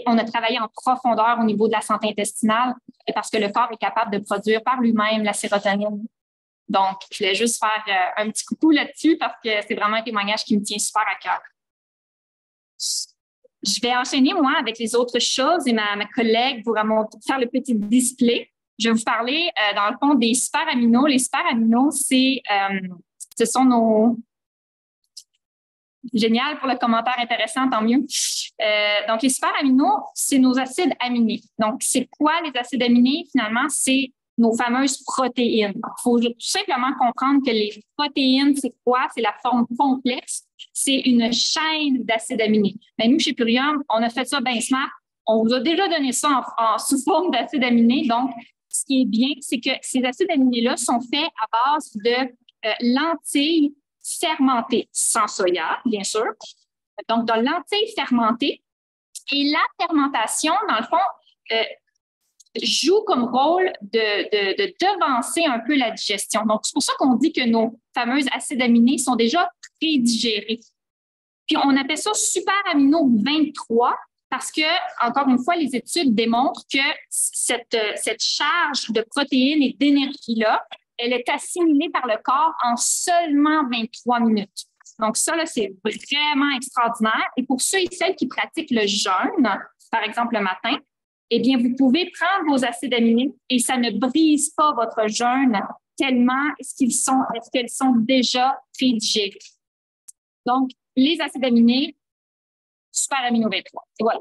on a travaillé en profondeur au niveau de la santé intestinale et parce que le corps est capable de produire par lui-même la sérotonine. Donc, je voulais juste faire un petit coucou là-dessus parce que c'est vraiment un témoignage qui me tient super à cœur. Je vais enchaîner, moi, avec les autres choses et ma collègue pourra faire le petit display. Je vais vous parler, dans le fond, des super aminos. Les super aminos, ce sont nos... Génial pour le commentaire intéressant, tant mieux. Donc, les super aminos, c'est nos acides aminés. Donc, c'est quoi les acides aminés? Finalement, c'est nos fameuses protéines. Il faut tout simplement comprendre que les protéines, c'est quoi? C'est la forme complexe. C'est une chaîne d'acides aminés. Mais nous, chez Purium, on a fait ça bien smart. On vous a déjà donné ça sous forme d'acides aminés. Donc, ce qui est bien, c'est que ces acides aminés-là sont faits à base de lentilles fermentées, sans soya, bien sûr. Donc, de lentilles fermentées. Et la fermentation, dans le fond, joue comme rôle de devancer un peu la digestion. Donc, c'est pour ça qu'on dit que nos fameux acides aminés sont déjà prédigérés. Puis, on appelle ça super amino 23 parce que, encore une fois, les études démontrent que cette charge de protéines et d'énergie-là, elle est assimilée par le corps en seulement 23 minutes. Donc, ça, là, c'est vraiment extraordinaire. Et pour ceux et celles qui pratiquent le jeûne, par exemple le matin, eh bien, vous pouvez prendre vos acides aminés et ça ne brise pas votre jeûne tellement est-ce qu'elles sont déjà prédigérées. Donc, les acides aminés, super amino 23. Et voilà.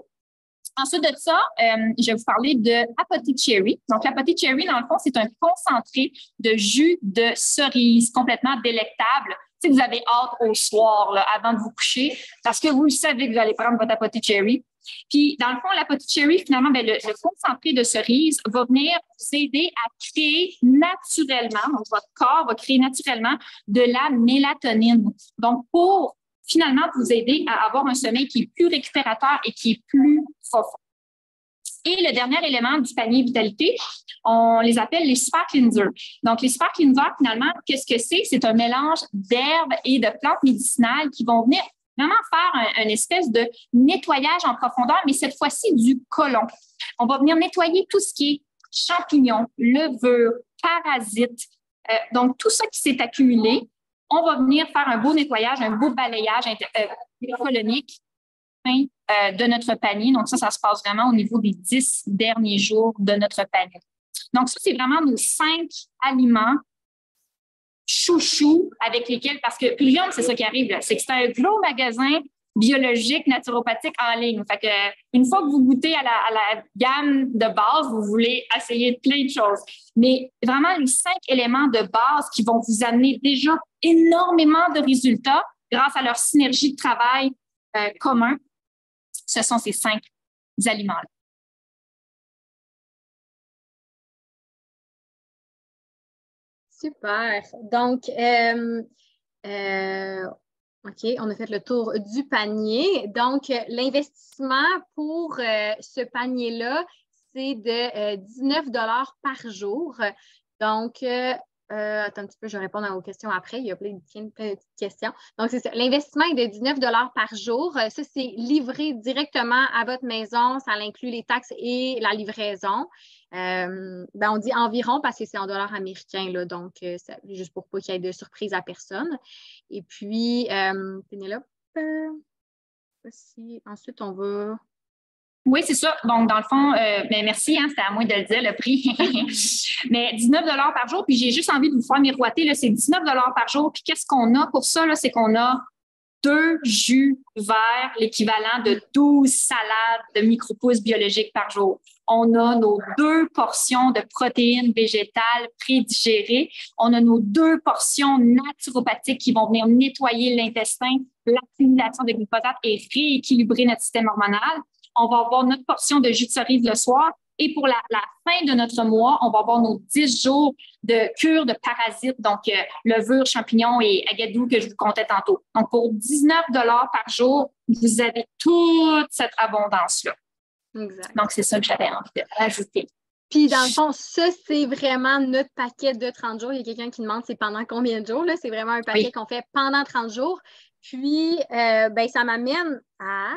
Ensuite de ça, je vais vous parler de Apothic Cherry. Donc, l'Apothic Cherry, dans le fond, c'est un concentré de jus de cerise complètement délectable. Si vous avez hâte au soir, là, avant de vous coucher, parce que vous savez que vous allez prendre votre Apothic Cherry. Puis, dans le fond, l'Apothic Cherry, finalement, le concentré de cerise va venir vous aider à créer naturellement, donc votre corps va créer naturellement de la mélatonine. Donc, pour finalement vous aider à avoir un sommeil qui est plus récupérateur et qui est plus profond. Et le dernier élément du panier Vitalité, on les appelle les super cleansers. Donc, les super cleansers, finalement, qu'est-ce que c'est? C'est un mélange d'herbes et de plantes médicinales qui vont venir vraiment faire une espèce de nettoyage en profondeur, mais cette fois-ci du côlon. On va venir nettoyer tout ce qui est champignons, levures, parasites, donc tout ça qui s'est accumulé. On va venir faire un beau nettoyage, un beau balayage colonique de notre panier. Donc, ça se passe vraiment au niveau des 10 derniers jours de notre panier. Donc, ça, c'est vraiment nos 5 aliments chouchous avec lesquels, parce que Purium, c'est ça qui arrive, c'est que c'est un gros magasin biologique, naturopathique en ligne. Fait que, une fois que vous goûtez à la gamme de base, vous voulez essayer plein de choses. Mais vraiment, les 5 éléments de base qui vont vous amener déjà énormément de résultats grâce à leur synergie de travail commun, ce sont ces 5 aliments-là. Super. Donc, OK, on a fait le tour du panier. Donc, l'investissement pour ce panier-là, c'est de 19 $ par jour. Donc, Attends un petit peu, je vais répondre aux questions après. Il y a plein de petites questions. Donc, c'est ça. L'investissement est de 19 par jour. Ça, c'est livré directement à votre maison. Ça inclut les taxes et la livraison. On dit environ parce que c'est en dollars américains, là, donc juste pour pas qu'il y ait de surprise à personne. Et puis, Pénélope, ensuite, on va... Oui, c'est ça. Donc, dans le fond, merci, hein, c'était à moi de le dire, le prix. Mais 19 par jour, puis j'ai juste envie de vous faire miroiter, là, c'est 19 par jour. Puis qu'est-ce qu'on a pour ça? Là, c'est qu'on a 2 jus verts, l'équivalent de 12 salades de micro-pousses biologiques par jour. On a nos 2 portions de protéines végétales prédigérées. On a nos 2 portions naturopathiques qui vont venir nettoyer l'intestin, l'accumulation de glyphosate et rééquilibrer notre système hormonal. On va avoir notre portion de jus de cerise le soir. Et pour la fin de notre mois, on va avoir nos 10 jours de cure de parasites, donc levure, champignons et agadou que je vous comptais tantôt. Donc, pour 19 par jour, vous avez toute cette abondance-là. Exact. Donc, c'est ça que j'avais envie de rajouter. Puis, dans le fond, ça, c'est vraiment notre paquet de 30 jours. Il y a quelqu'un qui demande c'est pendant combien de jours. Là? C'est vraiment un paquet qu'on fait pendant 30 jours. Puis, ça m'amène à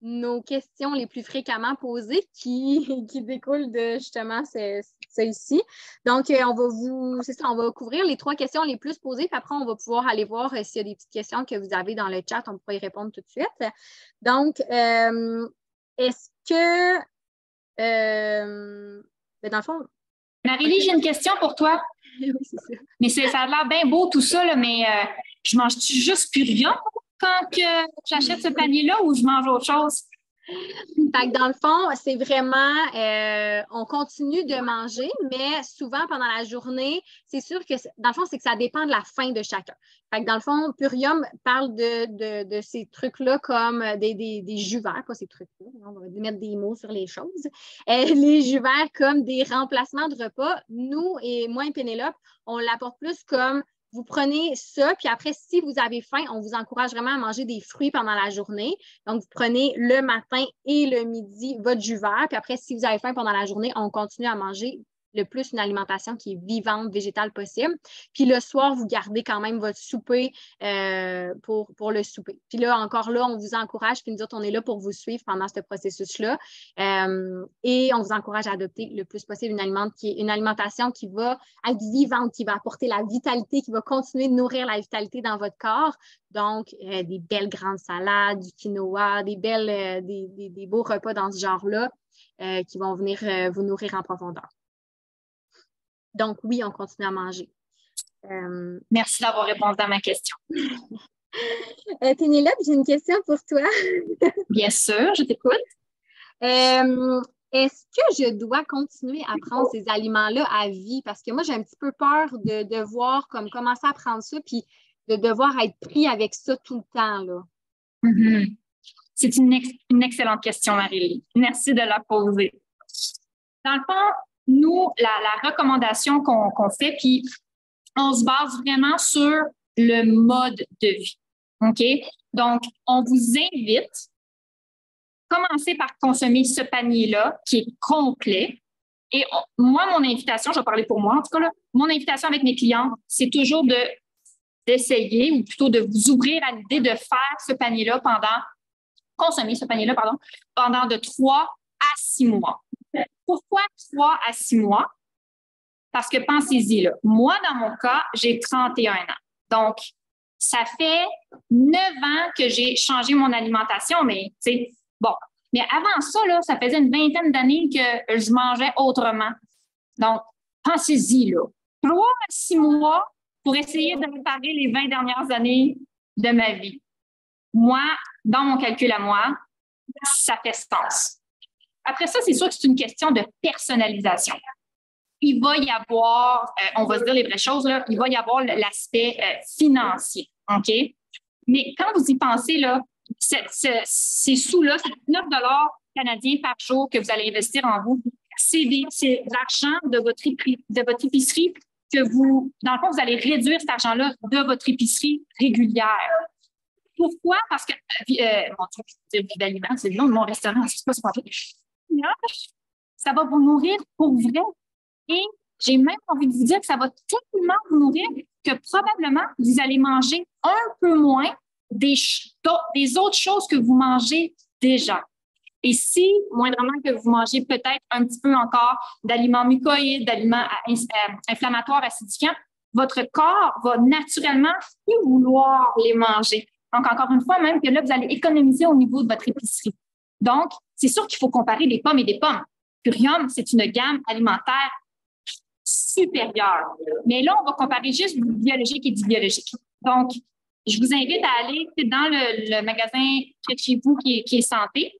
nos questions les plus fréquemment posées qui découlent de justement celle-ci. Donc, on va couvrir les 3 questions les plus posées, puis après, on va pouvoir aller voir s'il y a des petites questions que vous avez dans le chat, on pourra y répondre tout de suite. Donc, est-ce que, dans le fond... Marie-Lie, j'ai une question pour toi. Oui, c'est ça. Mais ça a l'air bien beau tout ça, là, mais je mange-tu juste plus rien quand j'achète ce panier-là ou je mange autre chose? Fait que dans le fond, c'est vraiment, on continue de manger, mais souvent pendant la journée, c'est sûr que, dans le fond, c'est que ça dépend de la faim de chacun. Fait que dans le fond, Purium parle de ces trucs-là comme des jus verts, pas ces trucs-là, on va mettre des mots sur les choses. Les jus verts comme des remplacements de repas. Nous, et moi et Pénélope, on l'apporte plus comme vous prenez ça, puis après, si vous avez faim, on vous encourage vraiment à manger des fruits pendant la journée. Donc, vous prenez le matin et le midi votre jus vert, puis après, si vous avez faim pendant la journée, on continue à manger le plus une alimentation qui est vivante, végétale possible. Puis le soir, vous gardez quand même votre souper pour le souper. Puis là, encore là, on vous encourage, puis nous autres, on est là pour vous suivre pendant ce processus-là. Et on vous encourage à adopter le plus possible une alimentation qui va être vivante, qui va apporter la vitalité, qui va continuer de nourrir la vitalité dans votre corps. Donc, des belles grandes salades, du quinoa, des beaux repas dans ce genre-là qui vont venir vous nourrir en profondeur. Donc, oui, on continue à manger. Merci d'avoir répondu à ma question. Pénélope, j'ai une question pour toi. Bien sûr, je t'écoute. Est-ce que je dois continuer à prendre ces aliments-là à vie? Parce que moi, j'ai un petit peu peur de devoir commencer à prendre ça puis de devoir être pris avec ça tout le temps, là. Mm-hmm. C'est une excellente question, Marie-Lie. Merci de la poser. Dans le fond, nous, la recommandation qu'on fait, puis on se base vraiment sur le mode de vie. OK? Donc, on vous invite, commencez par consommer ce panier-là qui est complet. Et moi, mon invitation, je vais parler pour moi en tout cas, là, mon invitation avec mes clients, c'est toujours d'essayer ou plutôt de vous ouvrir à l'idée de faire ce panier-là consommer ce panier-là, pendant de 3 à 6 mois. Pourquoi 3 à 6 mois? Parce que pensez-y, là, moi, dans mon cas, j'ai 31 ans. Donc, ça fait 9 ans que j'ai changé mon alimentation, mais tu sais, bon. Mais avant ça, là, ça faisait une vingtaine d'années que je mangeais autrement. Donc, pensez-y, là. 3 à 6 mois pour essayer de réparer les 20 dernières années de ma vie. Moi, dans mon calcul à moi, ça fait sens. Après ça, c'est sûr que c'est une question de personnalisation. Il va y avoir, on va se dire les vraies choses, là, il va y avoir l'aspect financier, OK? Mais quand vous y pensez, là, ces sous-là, c'est 9 canadiens par jour que vous allez investir en vous. C'est l'argent de votre épicerie que vous, dans le fond, vous allez réduire cet argent-là de votre épicerie régulière. Pourquoi? Parce que, mon Dieu, je veux dire d'aliments, c'est le nom de mon restaurant, c'est pas ça va vous nourrir pour vrai. Et J'ai même envie de vous dire que ça va tellement vous nourrir que probablement vous allez manger un peu moins des autres choses que vous mangez déjà. Et si, moindrement que vous mangez peut-être un petit peu encore d'aliments mucoïdes, d'aliments inflammatoires, acidifiants, votre corps va naturellement plus vouloir les manger. Donc, encore une fois, même que là, vous allez économiser au niveau de votre épicerie. Donc, c'est sûr qu'il faut comparer des pommes et des pommes. Purium, c'est une gamme alimentaire supérieure. Mais là, on va comparer juste du biologique et du biologique. Donc, je vous invite à aller dans le magasin près de chez vous qui est santé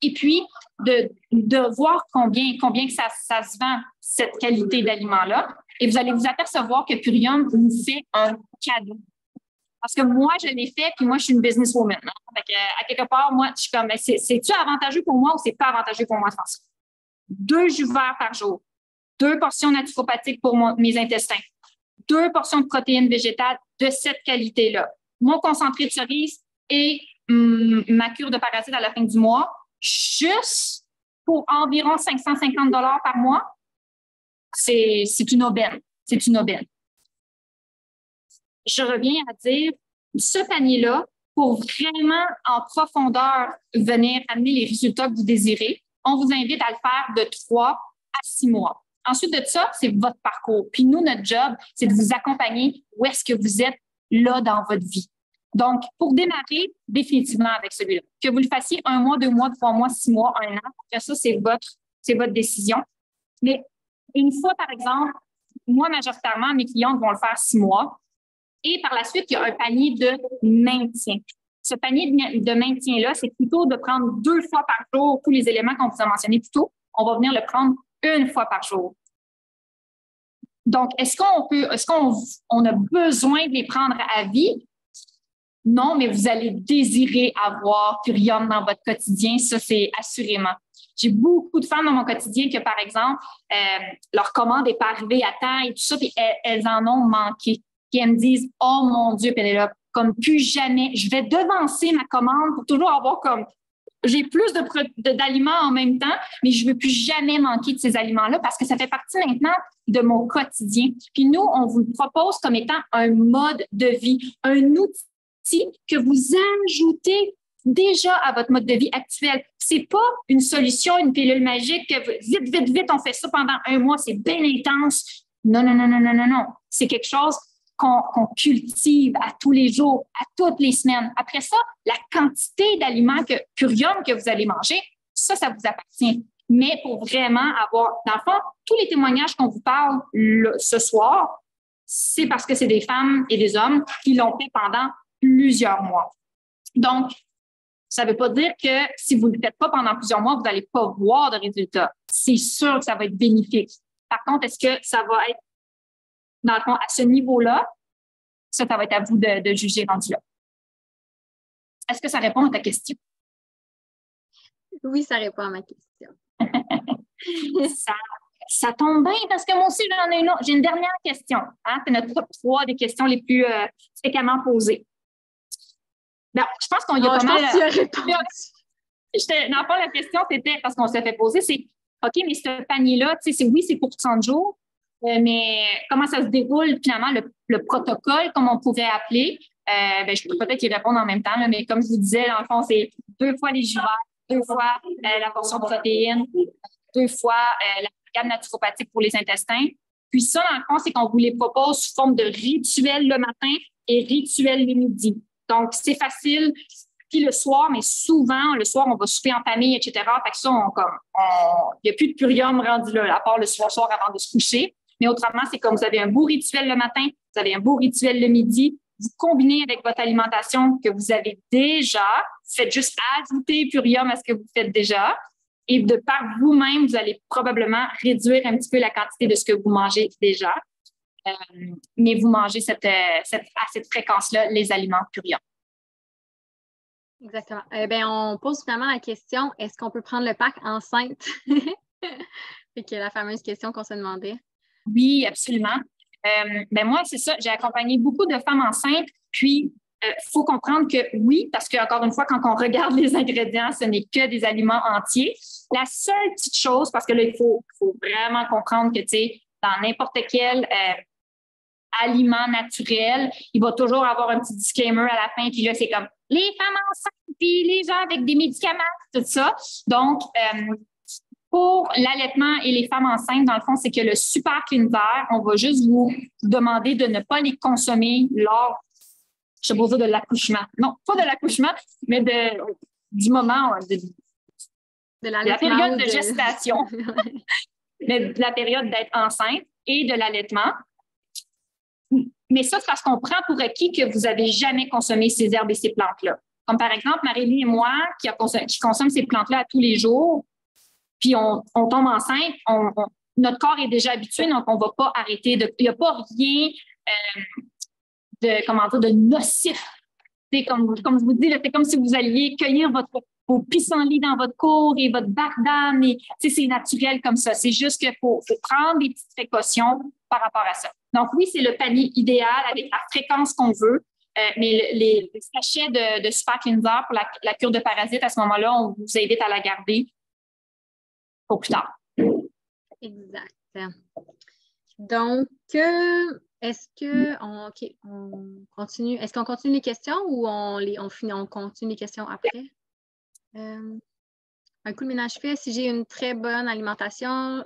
et puis de voir combien que ça se vend, cette qualité d'aliment-là. Et vous allez vous apercevoir que Purium vous fait un cadeau. Parce que moi, je l'ai fait, puis moi, je suis une businesswoman. Hein? Fait que, à quelque part, moi, je suis comme, c'est-tu avantageux pour moi ou c'est pas avantageux pour moi de faire ça? 2 jus verts par jour, 2 portions naturopathiques pour mes intestins, 2 portions de protéines végétales de cette qualité-là, mon concentré de cerise et ma cure de parasites à la fin du mois, juste pour environ 550 $ par mois, c'est une aubaine. C'est une aubaine. Je reviens à dire, ce panier-là, pour vraiment en profondeur venir amener les résultats que vous désirez, on vous invite à le faire de 3 à 6 mois. Ensuite de ça, c'est votre parcours. Puis nous, notre job, c'est de vous accompagner où est-ce que vous êtes là dans votre vie. Donc, pour démarrer définitivement avec celui-là, que vous le fassiez 1 mois, 2 mois, 3 mois, 6 mois, 1 an, après ça, c'est votre décision. Mais une fois, par exemple, moi, majoritairement, mes clientes vont le faire 6 mois. Et par la suite, il y a un panier de maintien. Ce panier de maintien-là, c'est plutôt de prendre 2 fois par jour tous les éléments qu'on vous a mentionnés plus tôt. On va venir le prendre 1 fois par jour. Donc, est-ce qu'on a besoin de les prendre à vie? Non, mais vous allez désirer avoir Purium dans votre quotidien. Ça, c'est assurément. J'ai beaucoup de femmes dans mon quotidien que, par exemple, leur commande n'est pas arrivée à temps et tout ça, puis elles en ont manqué. Puis elles me disent, oh mon Dieu, Pénélope, comme plus jamais, je vais devancer ma commande pour toujours avoir comme, j'ai plus d'aliments en même temps, mais je ne veux plus jamais manquer de ces aliments-là parce que ça fait partie maintenant de mon quotidien. Puis nous, on vous le propose comme étant un mode de vie, un outil que vous ajoutez déjà à votre mode de vie actuel. C'est pas une solution, une pilule magique que vite, on fait ça pendant 1 mois, c'est bien intense. Non. C'est quelque chose qu'on cultive à tous les jours, à toutes les semaines. Après ça, la quantité d'aliments Purium que vous allez manger, ça vous appartient. Mais pour vraiment avoir, dans le fond, tous les témoignages qu'on vous parle ce soir, c'est parce que c'est des femmes et des hommes qui l'ont fait pendant plusieurs mois. Donc, ça ne veut pas dire que si vous ne le faites pas pendant plusieurs mois, vous n'allez pas voir de résultats. C'est sûr que ça va être bénéfique. Par contre, est-ce que ça va être, dans le fond, à ce niveau-là? Ça va être à vous de juger rendu là. Est-ce que ça répond à ta question? Oui, ça répond à ma question. Ça tombe bien parce que moi aussi, j'en ai une autre. J'ai une dernière question. Hein? C'est notre top 3 des questions les plus fréquemment posées. Ben, je pense qu'on y a pas mal. Je pense que tu as répondu. Dans le fond, la question, c'était, parce qu'on s'est fait poser, c'est OK, mais ce panier-là, c'est pour 30 jours, mais comment ça se déroule finalement, le protocole, comme on pourrait appeler? Je peux peut-être y répondre en même temps, là, mais comme je vous disais, dans le fond, c'est 2 fois les jus verts, 2 fois la portion de protéines, 2 fois la gamme naturopathique pour les intestins. Puis ça, dans le fond, c'est qu'on vous les propose sous forme de rituel le matin et rituel le midi. Donc, c'est facile. Puis le soir, mais souvent, le soir, on va souper en famille, etc. Fait que ça, il n'y a plus de Purium rendu là, à part le soir avant de se coucher. Mais autrement, c'est comme vous avez un beau rituel le matin, vous avez un beau rituel le midi, vous combinez avec votre alimentation que vous avez déjà, vous faites juste ajouter Purium à ce que vous faites déjà. Et de par vous-même, vous allez probablement réduire un petit peu la quantité de ce que vous mangez déjà. Mais vous mangez à cette fréquence-là les aliments Purium. Exactement. On pose finalement la question, est-ce qu'on peut prendre le pack enceinte? C'est la fameuse question qu'on se demandait. Oui, absolument. Moi, c'est ça. J'ai accompagné beaucoup de femmes enceintes. Puis, il faut comprendre que oui, parce qu'encore une fois, quand on regarde les ingrédients, ce n'est que des aliments entiers. La seule petite chose, parce que là, il faut vraiment comprendre que, dans n'importe quel aliment naturel, il va toujours avoir un petit disclaimer à la fin, puis là, c'est comme les femmes enceintes, puis les gens avec des médicaments, tout ça. Donc, pour l'allaitement et les femmes enceintes, dans le fond, c'est que le super cleanser, on va juste vous demander de ne pas les consommer lors, je sais pas dire de l'accouchement. Non, pas de l'accouchement, mais du moment de la période de gestation, mais de la période d'être enceinte et de l'allaitement. Mais ça, c'est parce qu'on prend pour acquis que vous n'avez jamais consommé ces herbes et ces plantes-là. Comme par exemple, Marie-Lie et moi, qui consomment ces plantes-là à tous les jours, puis on tombe enceinte, notre corps est déjà habitué, donc on ne va pas arrêter. Il n'y a pas rien de nocif. C'est comme je vous dis, c'est comme si vous alliez cueillir vos pissenlits dans votre cour et votre bac d'âne. C'est naturel comme ça. C'est juste qu'il faut prendre des petites précautions par rapport à ça. Donc oui, c'est le panier idéal avec la fréquence qu'on veut. Mais les sachets de Super Cleanser pour la cure de parasites, à ce moment-là, on vous invite à la garder pour plus tard. Exact. Donc, est-ce qu'on continue? Est-ce qu'on continue les questions ou on continue les questions après? Un coup de ménage fait, si j'ai une très bonne alimentation,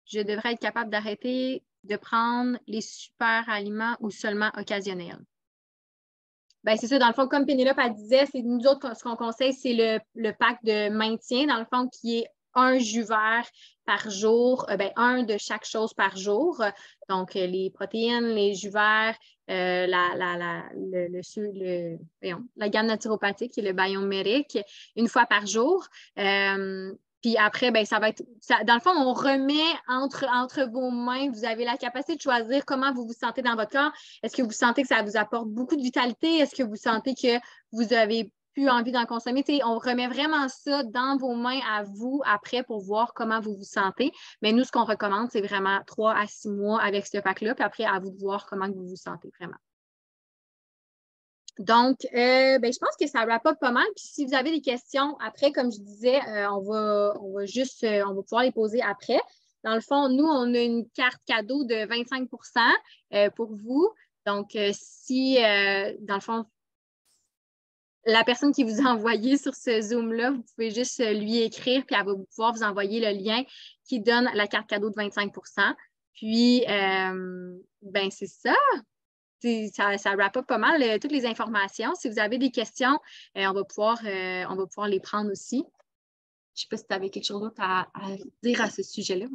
je devrais être capable d'arrêter de prendre les super aliments ou seulement occasionnels. Bien, c'est ça, dans le fond, comme Pénélope elle disait, c'est nous autres, ce qu'on conseille, c'est le pack de maintien, dans le fond, qui est un jus vert par jour, un de chaque chose par jour. Donc, les protéines, les jus verts, la gamme naturopathique et le biomérique une fois par jour. Puis après, ça va être. Dans le fond, on remet entre vos mains, vous avez la capacité de choisir comment vous vous sentez dans votre corps. Est-ce que vous sentez que ça vous apporte beaucoup de vitalité? Est-ce que vous sentez que vous avez plus envie d'en consommer? On remet vraiment ça dans vos mains à vous après pour voir comment vous vous sentez. Mais nous, ce qu'on recommande, c'est vraiment 3 à 6 mois avec ce pack-là. Puis après, à vous de voir comment vous vous sentez vraiment. Donc, je pense que ça wrap up pas mal. Puis si vous avez des questions après, comme je disais, on va pouvoir les poser après. Dans le fond, nous, on a une carte cadeau de 25 pour vous. Donc, si, dans le fond, la personne qui vous a envoyé sur ce Zoom-là, vous pouvez juste lui écrire, puis elle va pouvoir vous envoyer le lien qui donne la carte cadeau de 25 Puis, c'est ça. Ça wrap up pas mal toutes les informations. Si vous avez des questions, on va pouvoir les prendre aussi. Je ne sais pas si tu avais quelque chose d'autre à dire à ce sujet-là.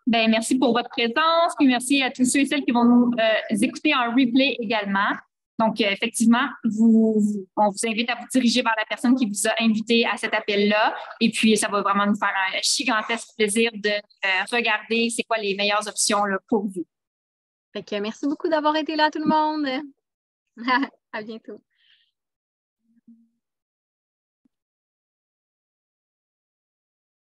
Merci pour votre présence, puis merci à tous ceux et celles qui vont nous écouter en replay également. Donc, effectivement, on vous invite à vous diriger vers la personne qui vous a invité à cet appel-là. Et puis, ça va vraiment nous faire un gigantesque plaisir de regarder c'est quoi les meilleures options là, pour vous. Fait que merci beaucoup d'avoir été là, tout le monde. À bientôt.